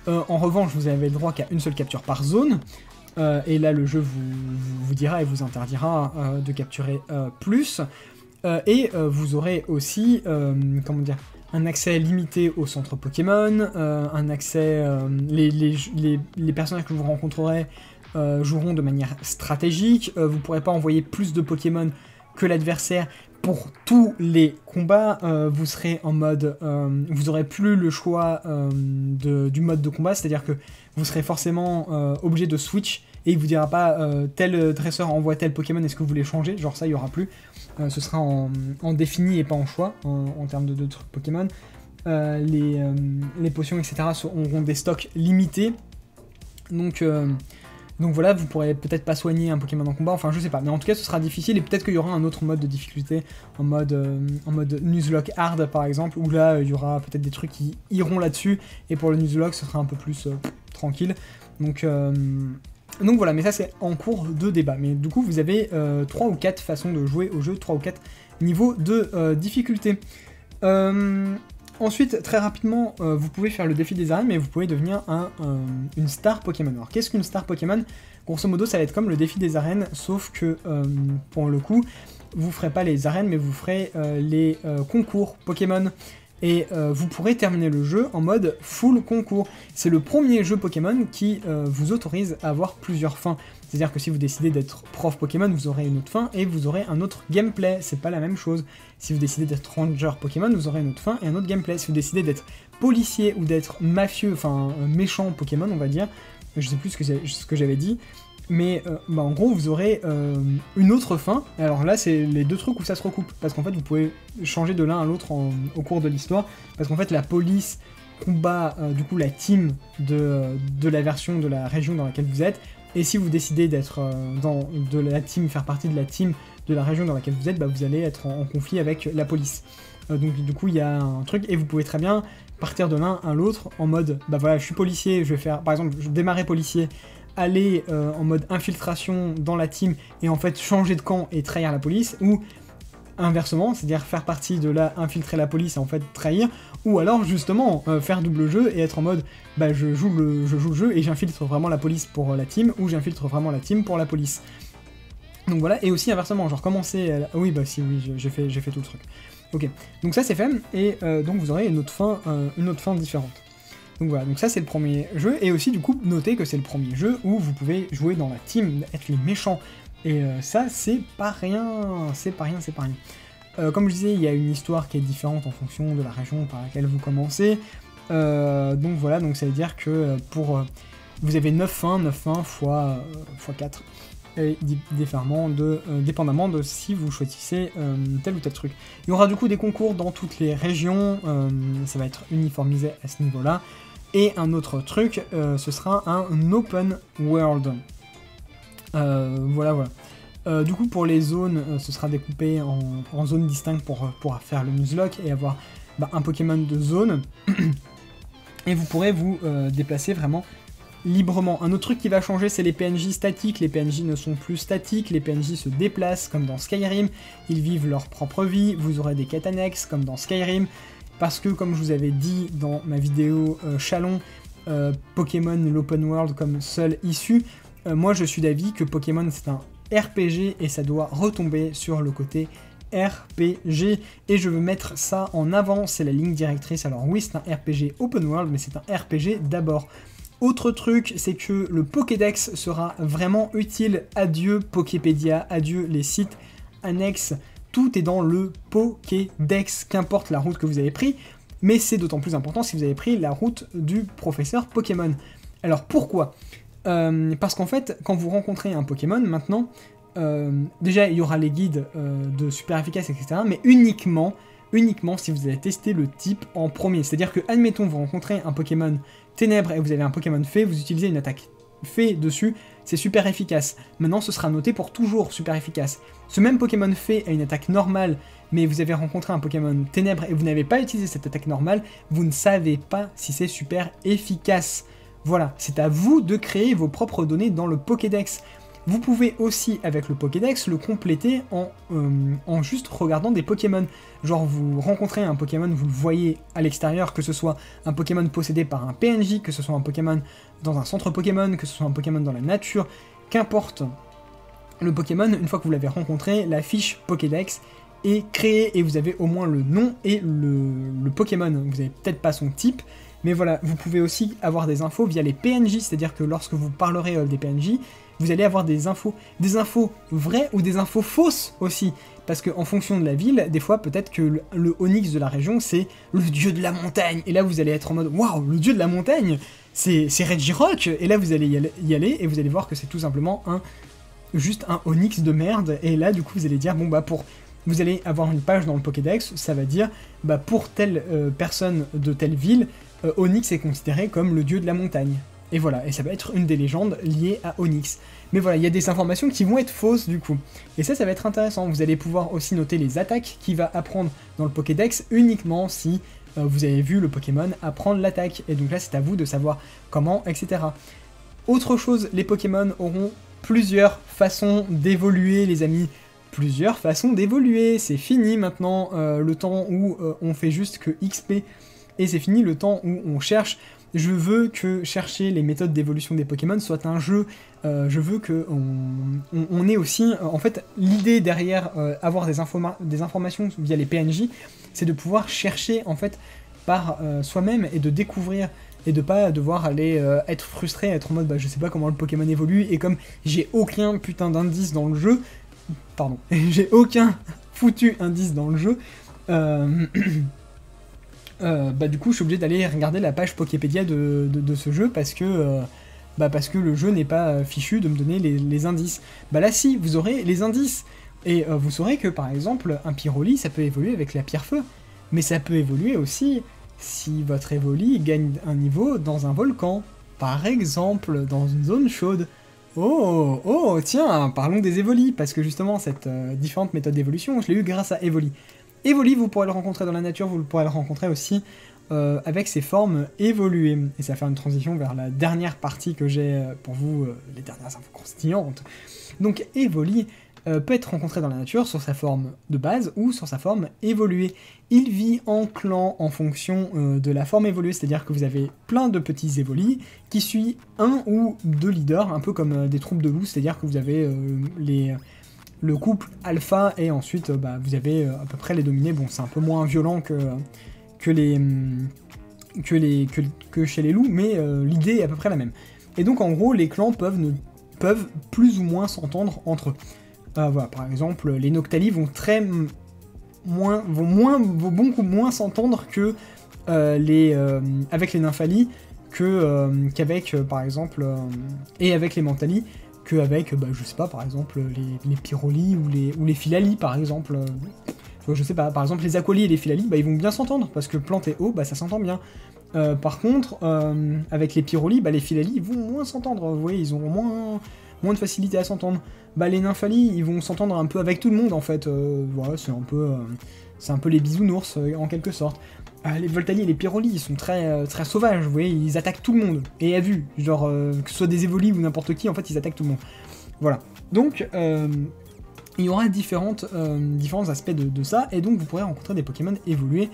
En revanche, vous avez le droit qu'à une seule capture par zone. Et là, le jeu vous dira et vous interdira de capturer plus. Et vous aurez aussi, comment dire, un accès limité au centre Pokémon, un accès... les personnages que vous rencontrerez joueront de manière stratégique. Vous ne pourrez pas envoyer plus de Pokémon que l'adversaire. Pour tous les combats, vous serez en mode... vous n'aurez plus le choix du mode de combat, c'est-à-dire que vous serez forcément obligé de switch, et il vous dira pas tel dresseur envoie tel Pokémon, est-ce que vous voulez changer? Genre ça, il n'y aura plus. Ce sera en défini et pas en choix, en termes de trucs Pokémon. Les potions, etc. auront des stocks limités. Donc Donc voilà, vous pourrez peut-être pas soigner un Pokémon en combat, enfin je sais pas, mais en tout cas ce sera difficile et peut-être qu'il y aura un autre mode de difficulté, en mode Nuzlocke Hard par exemple, où là il y aura peut-être des trucs qui iront là-dessus, et pour le Nuzlocke ce sera un peu plus tranquille. Donc voilà, mais ça c'est en cours de débat. Mais du coup vous avez 3 ou 4 façons de jouer au jeu, 3 ou 4 niveaux de difficulté. Ensuite, très rapidement, vous pouvez faire le défi des arènes, mais vous pouvez devenir une star Pokémon. Alors, qu'est-ce qu'une star Pokémon? Grosso modo, ça va être comme le défi des arènes, sauf que, pour le coup, vous ferez pas les arènes, mais vous ferez les concours Pokémon. Et vous pourrez terminer le jeu en mode full concours. C'est le premier jeu Pokémon qui vous autorise à avoir plusieurs fins. C'est-à-dire que si vous décidez d'être prof Pokémon, vous aurez une autre fin et vous aurez un autre gameplay. C'est pas la même chose. Si vous décidez d'être ranger Pokémon, vous aurez une autre fin et un autre gameplay. Si vous décidez d'être policier ou d'être mafieux, enfin méchant Pokémon, on va dire, je sais plus ce que j'avais dit, mais en gros vous aurez une autre fin. Alors là c'est les deux trucs où ça se recoupe, parce qu'en fait vous pouvez changer de l'un à l'autre au cours de l'histoire, parce qu'en fait la police combat du coup la team de la version de la région dans laquelle vous êtes, et si vous décidez d'être de la team, faire partie de la team de la région dans laquelle vous êtes, vous allez être en conflit avec la police. Donc du coup il y a un truc, et vous pouvez très bien partir de l'un à l'autre en mode voilà, je suis policier, je vais faire par exemple, je démarrer policier, aller en mode infiltration dans la team et en fait changer de camp et trahir la police, ou inversement, c'est-à-dire faire partie de là, infiltrer la police et en fait trahir, ou alors justement faire double jeu et être en mode je joue le jeu et j'infiltre vraiment la police pour la team, ou j'infiltre vraiment la team pour la police. Donc voilà, et aussi inversement, genre commencer oui j'ai fait tout le truc. Ok, donc ça c'est fait, et donc vous aurez une autre fin différente. Donc voilà, donc ça c'est le premier jeu, et aussi du coup notez que c'est le premier jeu où vous pouvez jouer dans la team, être les méchants, et ça c'est pas rien, c'est pas rien. Comme je disais, il y a une histoire qui est différente en fonction de la région par laquelle vous commencez, donc voilà, donc ça veut dire que vous avez 9 fins fois 4, et dépendamment de si vous choisissez tel ou tel truc. Il y aura du coup des concours dans toutes les régions, ça va être uniformisé à ce niveau-là. Et un autre truc, ce sera un open world. Voilà. Du coup, pour les zones, ce sera découpé en zones distinctes pour faire le Nuzlocke et avoir un Pokémon de zone. Et vous pourrez vous déplacer vraiment librement. Un autre truc qui va changer, c'est les PNJ statiques. Les PNJ ne sont plus statiques, les PNJ se déplacent comme dans Skyrim, ils vivent leur propre vie, vous aurez des quêtes annexes comme dans Skyrim, parce que comme je vous avais dit dans ma vidéo Chalon, Pokémon l'open world comme seule issue, moi je suis d'avis que Pokémon c'est un RPG et ça doit retomber sur le côté RPG, et je veux mettre ça en avant, c'est la ligne directrice. Alors oui, c'est un RPG open world, mais c'est un RPG d'abord. Autre truc, c'est que le Pokédex sera vraiment utile. Adieu Poképédia, adieu les sites annexes, tout est dans le Pokédex, qu'importe la route que vous avez pris, mais c'est d'autant plus important si vous avez pris la route du professeur Pokémon. Alors pourquoi ? Parce qu'en fait, quand vous rencontrez un Pokémon, maintenant, déjà il y aura les guides de super efficace, etc., mais uniquement si vous avez testé le type en premier. C'est-à-dire que, admettons, vous rencontrez un Pokémon Ténèbres et vous avez un Pokémon Fée, vous utilisez une attaque Fée dessus, c'est super efficace. Maintenant, ce sera noté pour toujours super efficace. Ce même Pokémon Fée a une attaque normale, mais vous avez rencontré un Pokémon Ténèbres et vous n'avez pas utilisé cette attaque normale, vous ne savez pas si c'est super efficace. Voilà, c'est à vous de créer vos propres données dans le Pokédex. Vous pouvez aussi, avec le Pokédex, le compléter en juste regardant des Pokémon. Genre, vous rencontrez un Pokémon, vous le voyez à l'extérieur, que ce soit un Pokémon possédé par un PNJ, que ce soit un Pokémon dans un centre Pokémon, que ce soit un Pokémon dans la nature, qu'importe le Pokémon, une fois que vous l'avez rencontré, la fiche Pokédex est créée et vous avez au moins le nom et le Pokémon. Vous n'avez peut-être pas son type, mais voilà, vous pouvez aussi avoir des infos via les PNJ, c'est-à-dire que lorsque vous parlerez des PNJ, vous allez avoir des infos vraies ou des infos fausses aussi, parce qu'en fonction de la ville, des fois peut-être que le Onix de la région c'est le dieu de la montagne, et là vous allez être en mode waouh, le dieu de la montagne, c'est Regirock, et là vous allez y aller et vous allez voir que c'est tout simplement juste un Onix de merde, et là du coup vous allez dire bon vous allez avoir une page dans le Pokédex, ça va dire pour telle personne de telle ville, Onix est considéré comme le dieu de la montagne. Et voilà, et ça va être une des légendes liées à Onyx. Mais voilà, il y a des informations qui vont être fausses du coup. Et ça va être intéressant. Vous allez pouvoir aussi noter les attaques qu'il va apprendre dans le Pokédex uniquement si vous avez vu le Pokémon apprendre l'attaque. Et donc là, c'est à vous de savoir comment, etc. Autre chose, les Pokémon auront plusieurs façons d'évoluer, les amis. Plusieurs façons d'évoluer. C'est fini maintenant le temps où on fait juste que XP. Et c'est fini le temps où on cherche. Je veux que chercher les méthodes d'évolution des Pokémon soit un jeu. Je veux que on ait aussi... en fait, l'idée derrière avoir des informations via les PNJ, c'est de pouvoir chercher en fait par soi-même et de découvrir et de pas devoir aller être frustré, être en mode bah, je sais pas comment le Pokémon évolue et comme j'ai aucun putain d'indice dans le jeu, pardon, j'ai aucun foutu indice dans le jeu, bah du coup je suis obligé d'aller regarder la page Poképédia de ce jeu parce que le jeu n'est pas fichu de me donner les indices. Bah là si, vous aurez les indices, et vous saurez que par exemple un Pyroli ça peut évoluer avec la pierre feu, mais ça peut évoluer aussi si votre Evoli gagne un niveau dans un volcan, par exemple dans une zone chaude. Oh, tiens, parlons des Evoli, parce que justement cette différente méthode d'évolution, je l'ai eu grâce à Evoli. Evoli, vous pourrez le rencontrer dans la nature, vous pourrez le rencontrer aussi avec ses formes évoluées. Et ça va faire une transition vers la dernière partie que j'ai pour vous, les dernières infos croustillantes. Donc Evoli peut être rencontré dans la nature sur sa forme de base ou sur sa forme évoluée. Il vit en clan en fonction de la forme évoluée, c'est-à-dire que vous avez plein de petits Evoli qui suivent un ou deux leaders, un peu comme des troupes de loups, c'est-à-dire que vous avez le couple alpha et ensuite vous avez à peu près les dominés. Bon, c'est un peu moins violent que chez les loups, mais l'idée est à peu près la même. Et donc en gros, les clans peuvent plus ou moins s'entendre entre eux. Voilà, par exemple, les Noctali vont beaucoup moins s'entendre que avec les Nymphali qu'avec par exemple et avec les Mentali qu'avec je sais pas, par exemple les Pyroli ou les Philali par exemple. Je sais pas, par exemple les Aquali et les Philali, ils vont bien s'entendre parce que plante et eau, ça s'entend bien. Par contre, avec les Pyroli, les Philali ils vont moins s'entendre. Vous voyez, ils ont moins de facilité à s'entendre. Les Nymphali, ils vont s'entendre un peu avec tout le monde en fait. Voilà, c'est un peu les bisounours en quelque sorte. Les Voltali et les Pyroli, ils sont très sauvages, vous voyez, ils attaquent tout le monde. Et à vue, genre, que ce soit des Evoli ou n'importe qui, en fait, ils attaquent tout le monde. Voilà. Donc, il y aura différents aspects de ça, et donc vous pourrez rencontrer des Pokémon évolués.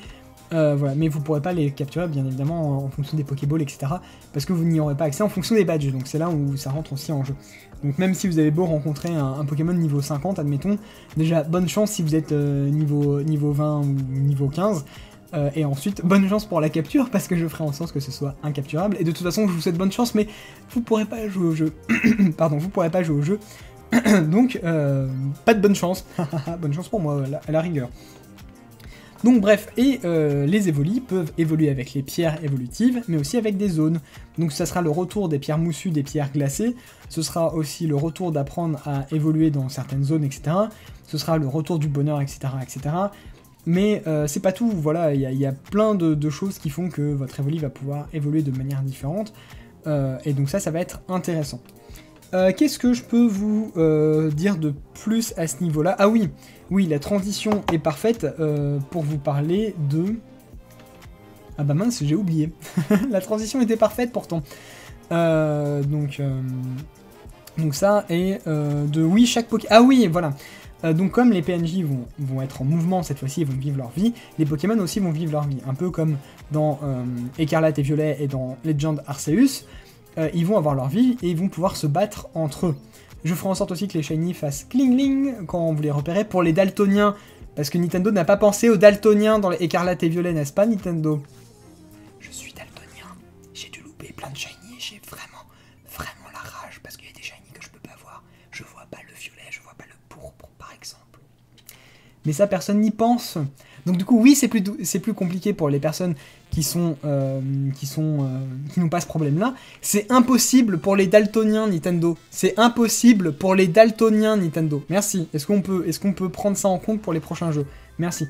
Voilà, mais vous pourrez pas les capturer, bien évidemment, en fonction des Pokéballs, etc. Parce que vous n'y aurez pas accès en fonction des badges, donc c'est là où ça rentre aussi en jeu. Donc même si vous avez beau rencontrer un Pokémon niveau 50, admettons, déjà, bonne chance si vous êtes niveau 20 ou niveau 15, et ensuite, bonne chance pour la capture, parce que je ferai en sorte que ce soit incapturable, et de toute façon, je vous souhaite bonne chance, mais vous pourrez pas jouer au jeu. Pardon, vous pourrez pas jouer au jeu. Donc, pas de bonne chance. Bonne chance pour moi, à la rigueur. Donc bref, et les Evoli peuvent évoluer avec les pierres évolutives, mais aussi avec des zones. Donc ça sera le retour des pierres moussues, des pierres glacées, ce sera aussi le retour d'apprendre à évoluer dans certaines zones, etc. Ce sera le retour du bonheur, etc. etc. Mais c'est pas tout, voilà, il y a plein de choses qui font que votre Evoli va pouvoir évoluer de manière différente, et donc ça va être intéressant. Qu'est-ce que je peux vous dire de plus à ce niveau-là? Ah oui, la transition est parfaite pour vous parler de... Ah bah mince, j'ai oublié. La transition était parfaite pourtant. Donc ça, et oui, chaque Pokémon... Ah oui, voilà. Donc comme les PNJ vont être en mouvement cette fois-ci, ils vont vivre leur vie, les Pokémon aussi vont vivre leur vie. Un peu comme dans Écarlate et Violet et dans Legend Arceus. Ils vont avoir leur vie et ils vont pouvoir se battre entre eux. Je ferai en sorte aussi que les Shiny fassent cling-ling quand vous les repérez pour les Daltoniens, parce que Nintendo n'a pas pensé aux Daltoniens dans les Écarlate et Violet, n'est-ce pas Nintendo? Je suis Daltonien, j'ai dû louper plein de Shiny et j'ai vraiment la rage, parce qu'il y a des Shiny que je peux pas voir. Je vois pas le violet, je vois pas le pourpre par exemple. Mais ça, personne n'y pense. Donc du coup, oui, c'est plus compliqué pour les personnes qui n'ont pas ce problème-là. C'est impossible pour les Daltoniens Nintendo. C'est impossible pour les Daltoniens Nintendo. Merci. Est-ce qu'on peut prendre ça en compte pour les prochains jeux? Merci.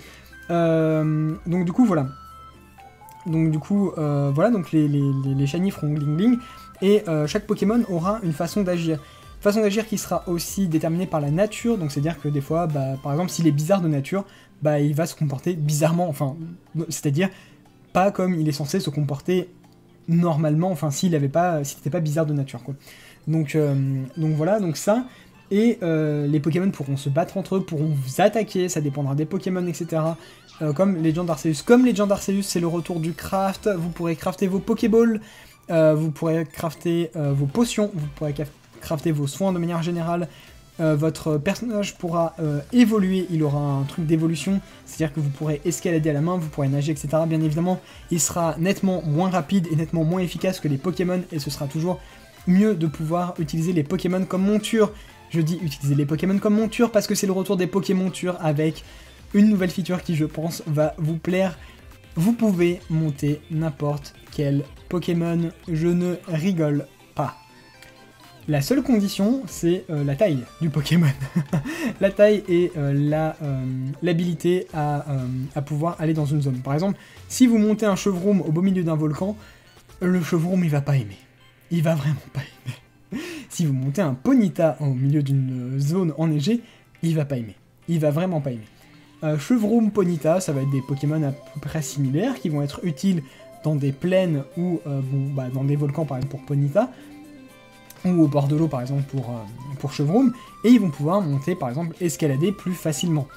Donc du coup, voilà. Donc du coup, voilà. Donc les Shiny feront gling gling. et chaque Pokémon aura une façon d'agir. Façon d'agir qui sera aussi déterminée par la nature, donc c'est-à-dire que des fois, par exemple, s'il est bizarre de nature, il va se comporter bizarrement, enfin, c'est-à-dire pas comme il est censé se comporter normalement, enfin, s'il n'était pas bizarre de nature, quoi. Donc voilà, donc ça, et les Pokémon pourront se battre entre eux, pourront vous attaquer, ça dépendra des Pokémon, etc. Comme Legend Arceus. Comme Legend Arceus, c'est le retour du craft, vous pourrez crafter vos Pokéballs, vous pourrez crafter vos potions, vous pourrez crafter vos soins de manière générale. Votre personnage pourra évoluer, il aura un truc d'évolution, c'est-à-dire que vous pourrez escalader à la main, vous pourrez nager, etc. Bien évidemment, il sera nettement moins rapide et nettement moins efficace que les Pokémon, et ce sera toujours mieux de pouvoir utiliser les Pokémon comme monture. Je dis utiliser les Pokémon comme monture parce que c'est le retour des Pokémontures avec une nouvelle feature qui, je pense, va vous plaire. Vous pouvez monter n'importe quel Pokémon, je ne rigole pas. La seule condition, c'est la taille du Pokémon. La taille et l'habilité à pouvoir aller dans une zone. Par exemple, si vous montez un Chevroom au beau milieu d'un volcan, le Chevroom, il va pas aimer. Il va vraiment pas aimer. Si vous montez un Ponyta au milieu d'une zone enneigée, il va pas aimer. Il va vraiment pas aimer. Chevroom, Ponyta, ça va être des Pokémon à peu près similaires, qui vont être utiles dans des plaines ou dans des volcans, par exemple pour Ponyta, ou au bord de l'eau par exemple pour Chevroom, et ils vont pouvoir monter par exemple escalader plus facilement.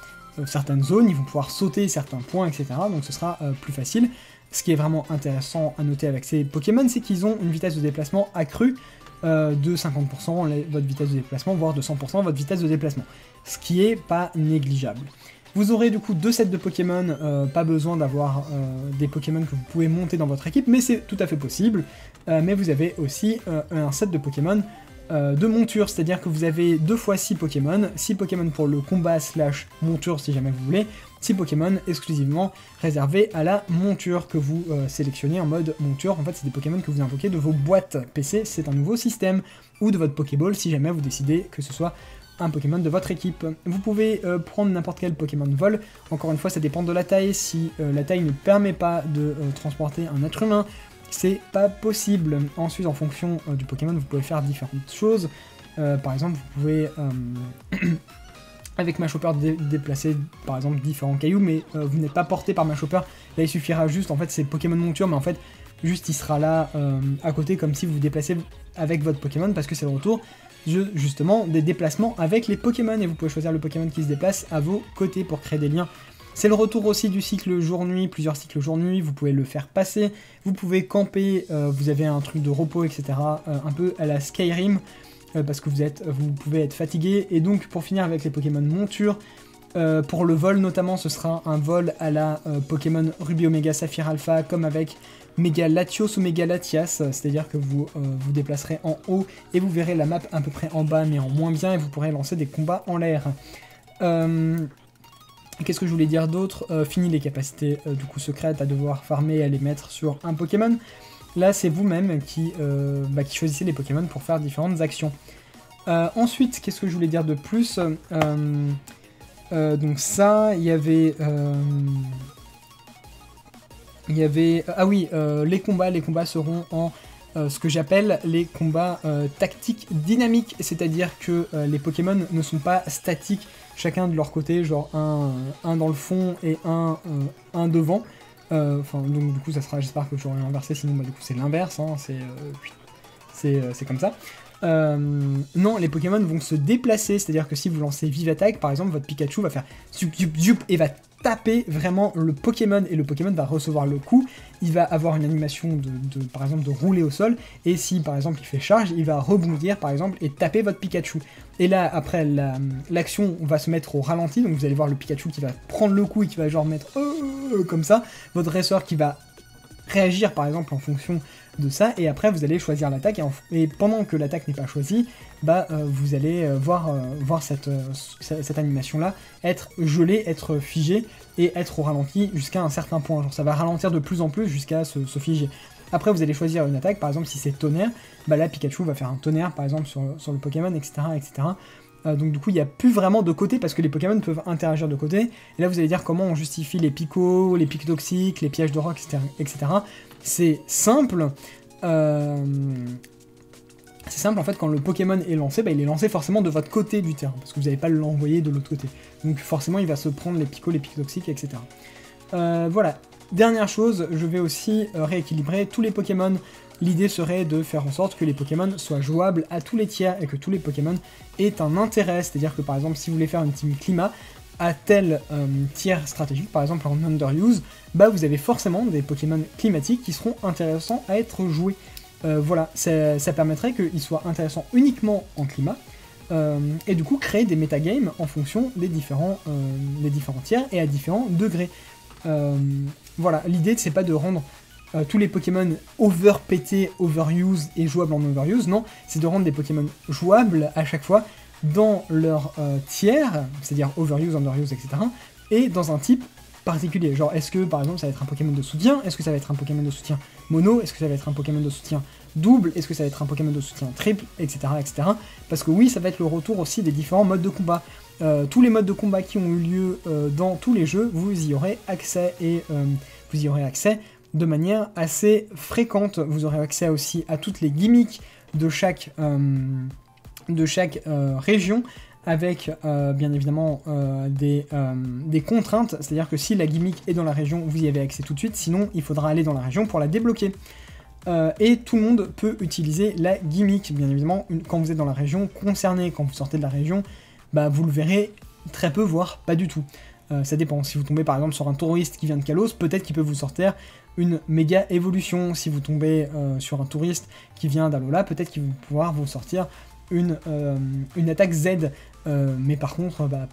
Certaines zones, ils vont pouvoir sauter certains points, etc. Donc ce sera plus facile. Ce qui est vraiment intéressant à noter avec ces Pokémon, c'est qu'ils ont une vitesse de déplacement accrue de 50% votre vitesse de déplacement, voire de 100% votre vitesse de déplacement. Ce qui est pas négligeable. Vous aurez du coup 2 sets de Pokémon, pas besoin d'avoir des Pokémon que vous pouvez monter dans votre équipe, mais c'est tout à fait possible. Mais vous avez aussi un set de Pokémon de monture, c'est-à-dire que vous avez 2 fois 6 Pokémon, 6 Pokémon pour le combat / monture si jamais vous voulez, 6 Pokémon exclusivement réservés à la monture que vous sélectionnez en mode monture. En fait, c'est des Pokémon que vous invoquez de vos boîtes PC, c'est un nouveau système, ou de votre Pokéball si jamais vous décidez que ce soit un Pokémon de votre équipe. Vous pouvez prendre n'importe quel Pokémon vol, encore une fois ça dépend de la taille, si la taille ne permet pas de transporter un être humain, c'est pas possible. Ensuite en fonction du Pokémon vous pouvez faire différentes choses, par exemple vous pouvez avec Machopper déplacer par exemple différents cailloux, mais vous n'êtes pas porté par Machopper, là il suffira juste, en fait c'est Pokémon monture, mais en fait juste il sera là à côté comme si vous vous déplacez avec votre Pokémon, parce que c'est le retour justement des déplacements avec les Pokémon, et vous pouvez choisir le Pokémon qui se déplace à vos côtés pour créer des liens. C'est le retour aussi du cycle jour-nuit, plusieurs cycles jour-nuit, vous pouvez le faire passer, vous pouvez camper, vous avez un truc de repos, etc. Un peu à la Skyrim, parce que vous pouvez être fatigué. Et donc pour finir avec les Pokémon monture, pour le vol notamment, ce sera un vol à la Pokémon Ruby Omega Saphir Alpha, comme avec Méga Latios ou Méga Latias, c'est-à-dire que vous vous déplacerez en haut et vous verrez la map à peu près en bas mais en moins bien, et vous pourrez lancer des combats en l'air. Qu'est-ce que je voulais dire d'autre? Fini les capacités du coup secrètes à devoir farmer et à les mettre sur un Pokémon. Là c'est vous-même qui choisissez les Pokémon pour faire différentes actions. Ensuite, qu'est-ce que je voulais dire de plus? Donc ça, il y avait... les combats seront en ce que j'appelle les combats tactiques dynamiques, c'est-à-dire que les Pokémon ne sont pas statiques, chacun de leur côté, genre un dans le fond et un devant. Donc du coup ça sera, j'espère que j'aurai inversé, sinon du coup c'est l'inverse, hein, c'est comme ça. Non, les Pokémon vont se déplacer, c'est-à-dire que si vous lancez Vive Attaque, par exemple, votre Pikachu va faire zup zup zup et va taper vraiment le Pokémon, et le Pokémon va recevoir le coup, il va avoir une animation par exemple de rouler au sol, et si par exemple il fait charge, il va rebondir par exemple et taper votre Pikachu. Et là après l'action va se mettre au ralenti, donc vous allez voir le Pikachu qui va prendre le coup et qui va genre mettre comme ça, votre dresseur qui va réagir par exemple en fonction de ça, et après vous allez choisir l'attaque, et pendant que l'attaque n'est pas choisie, vous allez voir cette animation là être gelée, être figée, et être au ralenti jusqu'à un certain point, genre ça va ralentir de plus en plus jusqu'à se figer. Après vous allez choisir une attaque, par exemple si c'est tonnerre, là Pikachu va faire un tonnerre par exemple sur le Pokémon, etc. etc. Donc du coup il n'y a plus vraiment de côté, parce que les Pokémon peuvent interagir de côté, et là vous allez dire comment on justifie les picots, les pics toxiques, les pièges de roc, etc. etc. C'est simple, C'est simple, en fait, quand le Pokémon est lancé, bah, il est lancé forcément de votre côté du terrain, parce que vous n'allez pas l'envoyer de l'autre côté. Donc forcément, il va se prendre les pics toxiques, etc. Voilà. Dernière chose, je vais aussi rééquilibrer tous les Pokémon. L'idée serait de faire en sorte que les Pokémon soient jouables à tous les tiers et que tous les Pokémon aient un intérêt. C'est-à-dire que par exemple, si vous voulez faire une team climat, à tel tiers stratégique, par exemple en Underuse, bah vous avez forcément des Pokémon climatiques qui seront intéressants à être joués. Voilà, ça permettrait qu'ils soient intéressants uniquement en climat, et du coup créer des metagames en fonction des différents tiers et à différents degrés. Voilà, l'idée c'est pas de rendre tous les Pokémon overpétés, overuse et jouables en overuse, non, c'est de rendre des Pokémon jouables à chaque fois dans leur tiers, c'est-à-dire overuse, underuse, etc., et dans un type particulier. Genre, est-ce que par exemple ça va être un Pokémon de soutien? Est-ce que ça va être un Pokémon de soutien mono? Est-ce que ça va être un Pokémon de soutien double? Est-ce que ça va être un Pokémon de soutien triple? Etc. etc. Parce que oui, ça va être le retour aussi des différents modes de combat. Tous les modes de combat qui ont eu lieu dans tous les jeux, vous y aurez accès, et vous y aurez accès de manière assez fréquente. Vous aurez accès aussi à toutes les gimmicks de chaque région, avec bien évidemment des contraintes, c'est-à-dire que si la gimmick est dans la région, vous y avez accès tout de suite, sinon il faudra aller dans la région pour la débloquer. Et tout le monde peut utiliser la gimmick, bien évidemment, quand vous êtes dans la région concernée. Quand vous sortez de la région, bah, vous le verrez très peu, voire pas du tout. Ça dépend, si vous tombez par exemple sur un touriste qui vient de Kalos, peut-être qu'il peut vous sortir une méga évolution. Si vous tombez sur un touriste qui vient d'Alola, peut-être qu'il va pouvoir vous sortir une attaque Z, mais par contre bah,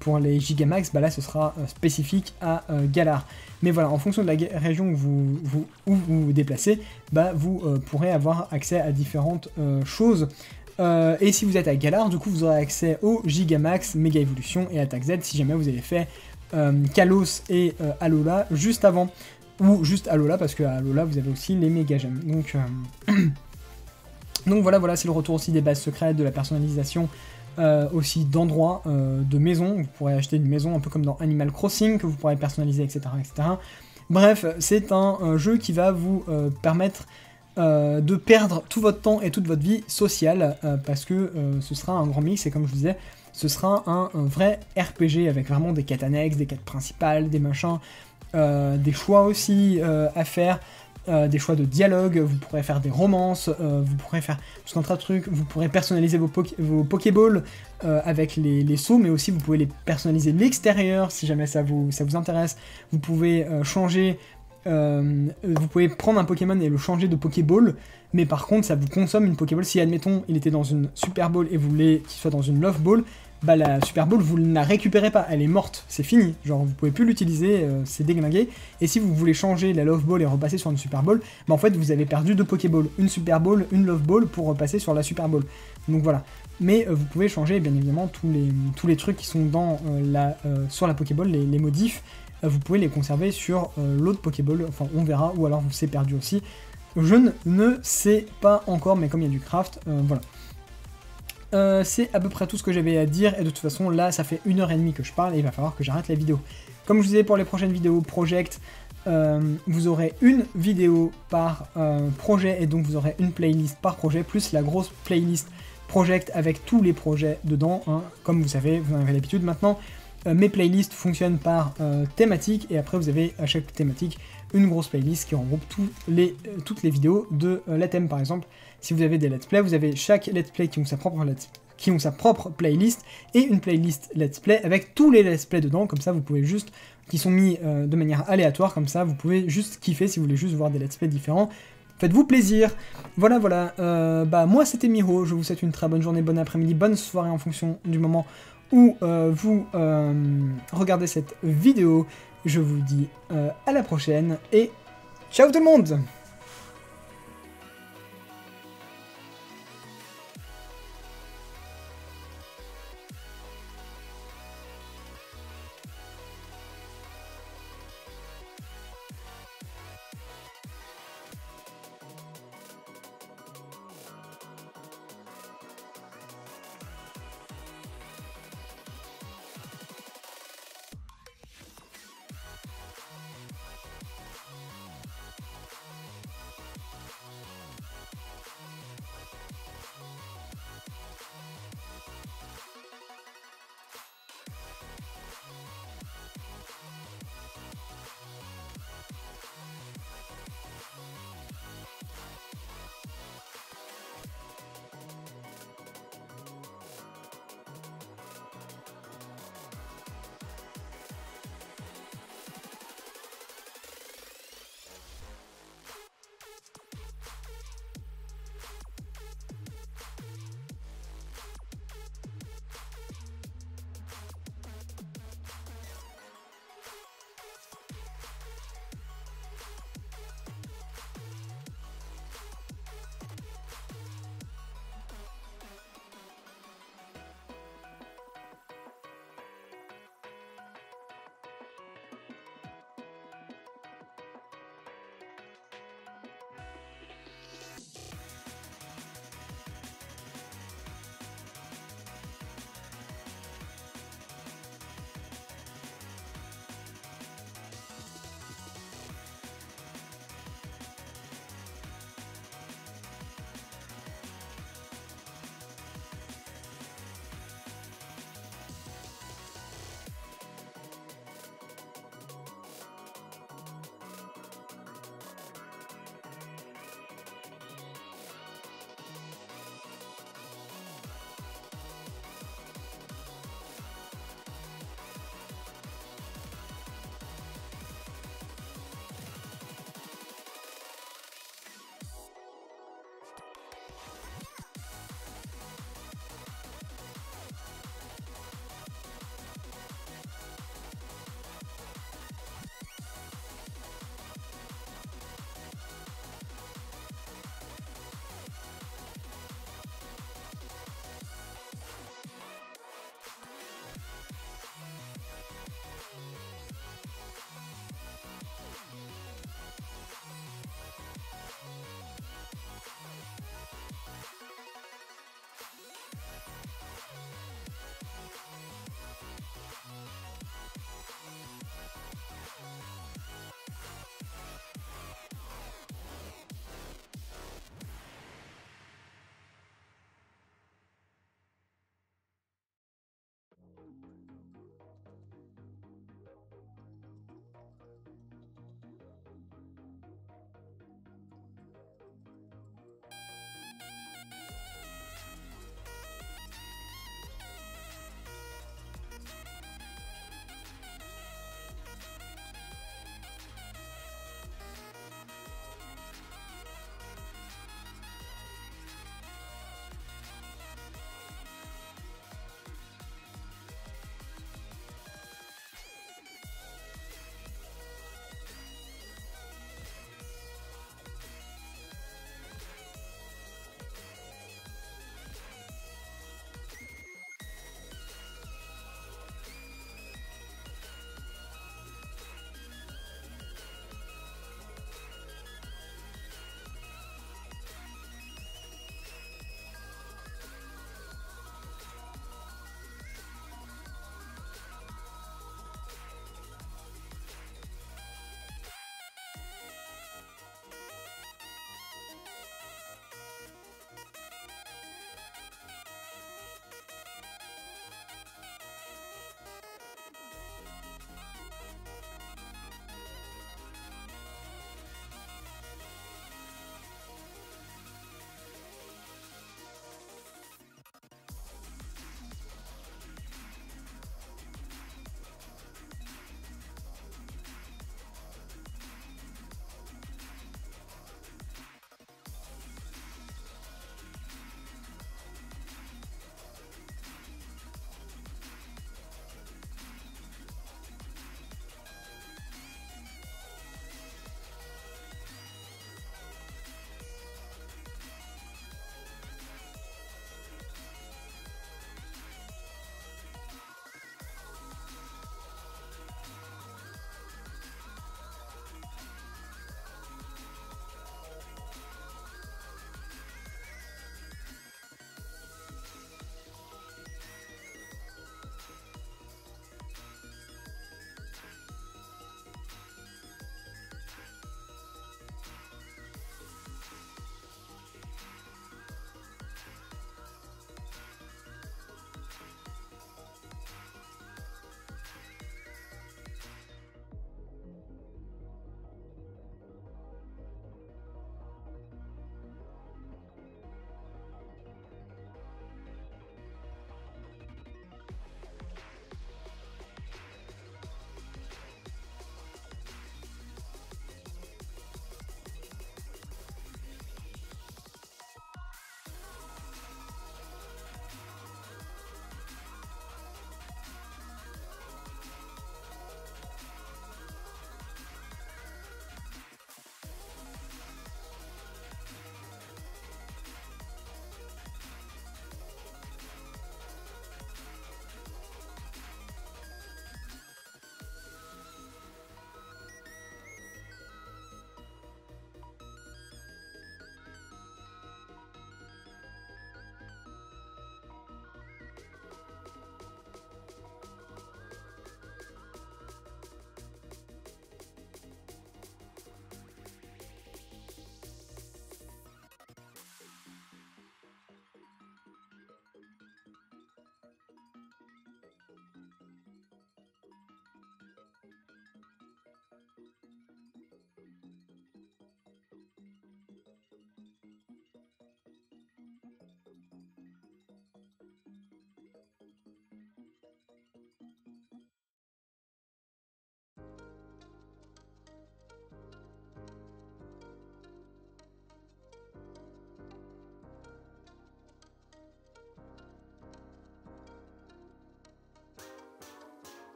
pour les Gigamax, bah là ce sera spécifique à Galar. Mais voilà, en fonction de la région où vous vous déplacez, bah, vous pourrez avoir accès à différentes choses. Et si vous êtes à Galar, du coup vous aurez accès aux Gigamax, Méga Évolution et Attaque Z si jamais vous avez fait Kalos et Alola juste avant. Ou juste Alola, parce qu'à Alola vous avez aussi les Méga Gemmes. Donc voilà, c'est le retour aussi des bases secrètes, de la personnalisation, aussi d'endroits, de maisons. Vous pourrez acheter une maison un peu comme dans Animal Crossing, que vous pourrez personnaliser, etc. etc. Bref, c'est un jeu qui va vous permettre de perdre tout votre temps et toute votre vie sociale, parce que ce sera un grand mix, et comme je vous disais, ce sera un vrai RPG avec vraiment des quêtes annexes, des quêtes principales, des machins, des choix aussi à faire, des choix de dialogue, vous pourrez faire des romances, vous pourrez faire tout un tas de trucs, vous pourrez personnaliser vos Pokéballs avec les sauts, mais aussi vous pouvez les personnaliser de l'extérieur si jamais ça vous intéresse. Vous pouvez changer, vous pouvez prendre un Pokémon et le changer de Pokéball, mais par contre ça vous consomme une Pokéball. Si admettons il était dans une Super Ball et vous voulez qu'il soit dans une Love Ball, bah la Super Ball vous ne la récupérez pas, elle est morte, c'est fini, genre vous pouvez plus l'utiliser, c'est déglingué. Et si vous voulez changer la Love Ball et repasser sur une Super Ball, bah en fait vous avez perdu 2 Pokéball, une Super Ball, une Love Ball pour repasser sur la Super Ball. Donc voilà, mais vous pouvez changer bien évidemment tous les trucs qui sont dans sur la Pokéball, les modifs, vous pouvez les conserver sur l'autre Pokéball, enfin on verra, ou alors c'est perdu aussi. Je ne sais pas encore, mais comme il y a du craft, voilà. C'est à peu près tout ce que j'avais à dire, et de toute façon là ça fait 1h30 que je parle et il va falloir que j'arrête la vidéo. Comme je vous disais pour les prochaines vidéos Project, vous aurez une vidéo par projet, et donc vous aurez une playlist par projet, plus la grosse playlist Project avec tous les projets dedans, hein. Comme vous savez, vous en avez l'habitude maintenant, mes playlists fonctionnent par thématique, et après vous avez à chaque thématique une grosse playlist qui regroupe toutes les vidéos de la thème. Par exemple, si vous avez des let's play, vous avez chaque let's play qui ont sa propre playlist, et une playlist let's play avec tous les let's play dedans, comme ça vous pouvez juste, qui sont mis de manière aléatoire, comme ça vous pouvez juste kiffer si vous voulez juste voir des let's play différents. Faites-vous plaisir. Voilà, bah moi c'était Miro, je vous souhaite une très bonne journée, bon après-midi, bonne soirée en fonction du moment où vous regardez cette vidéo. Je vous dis à la prochaine, et ciao tout le monde!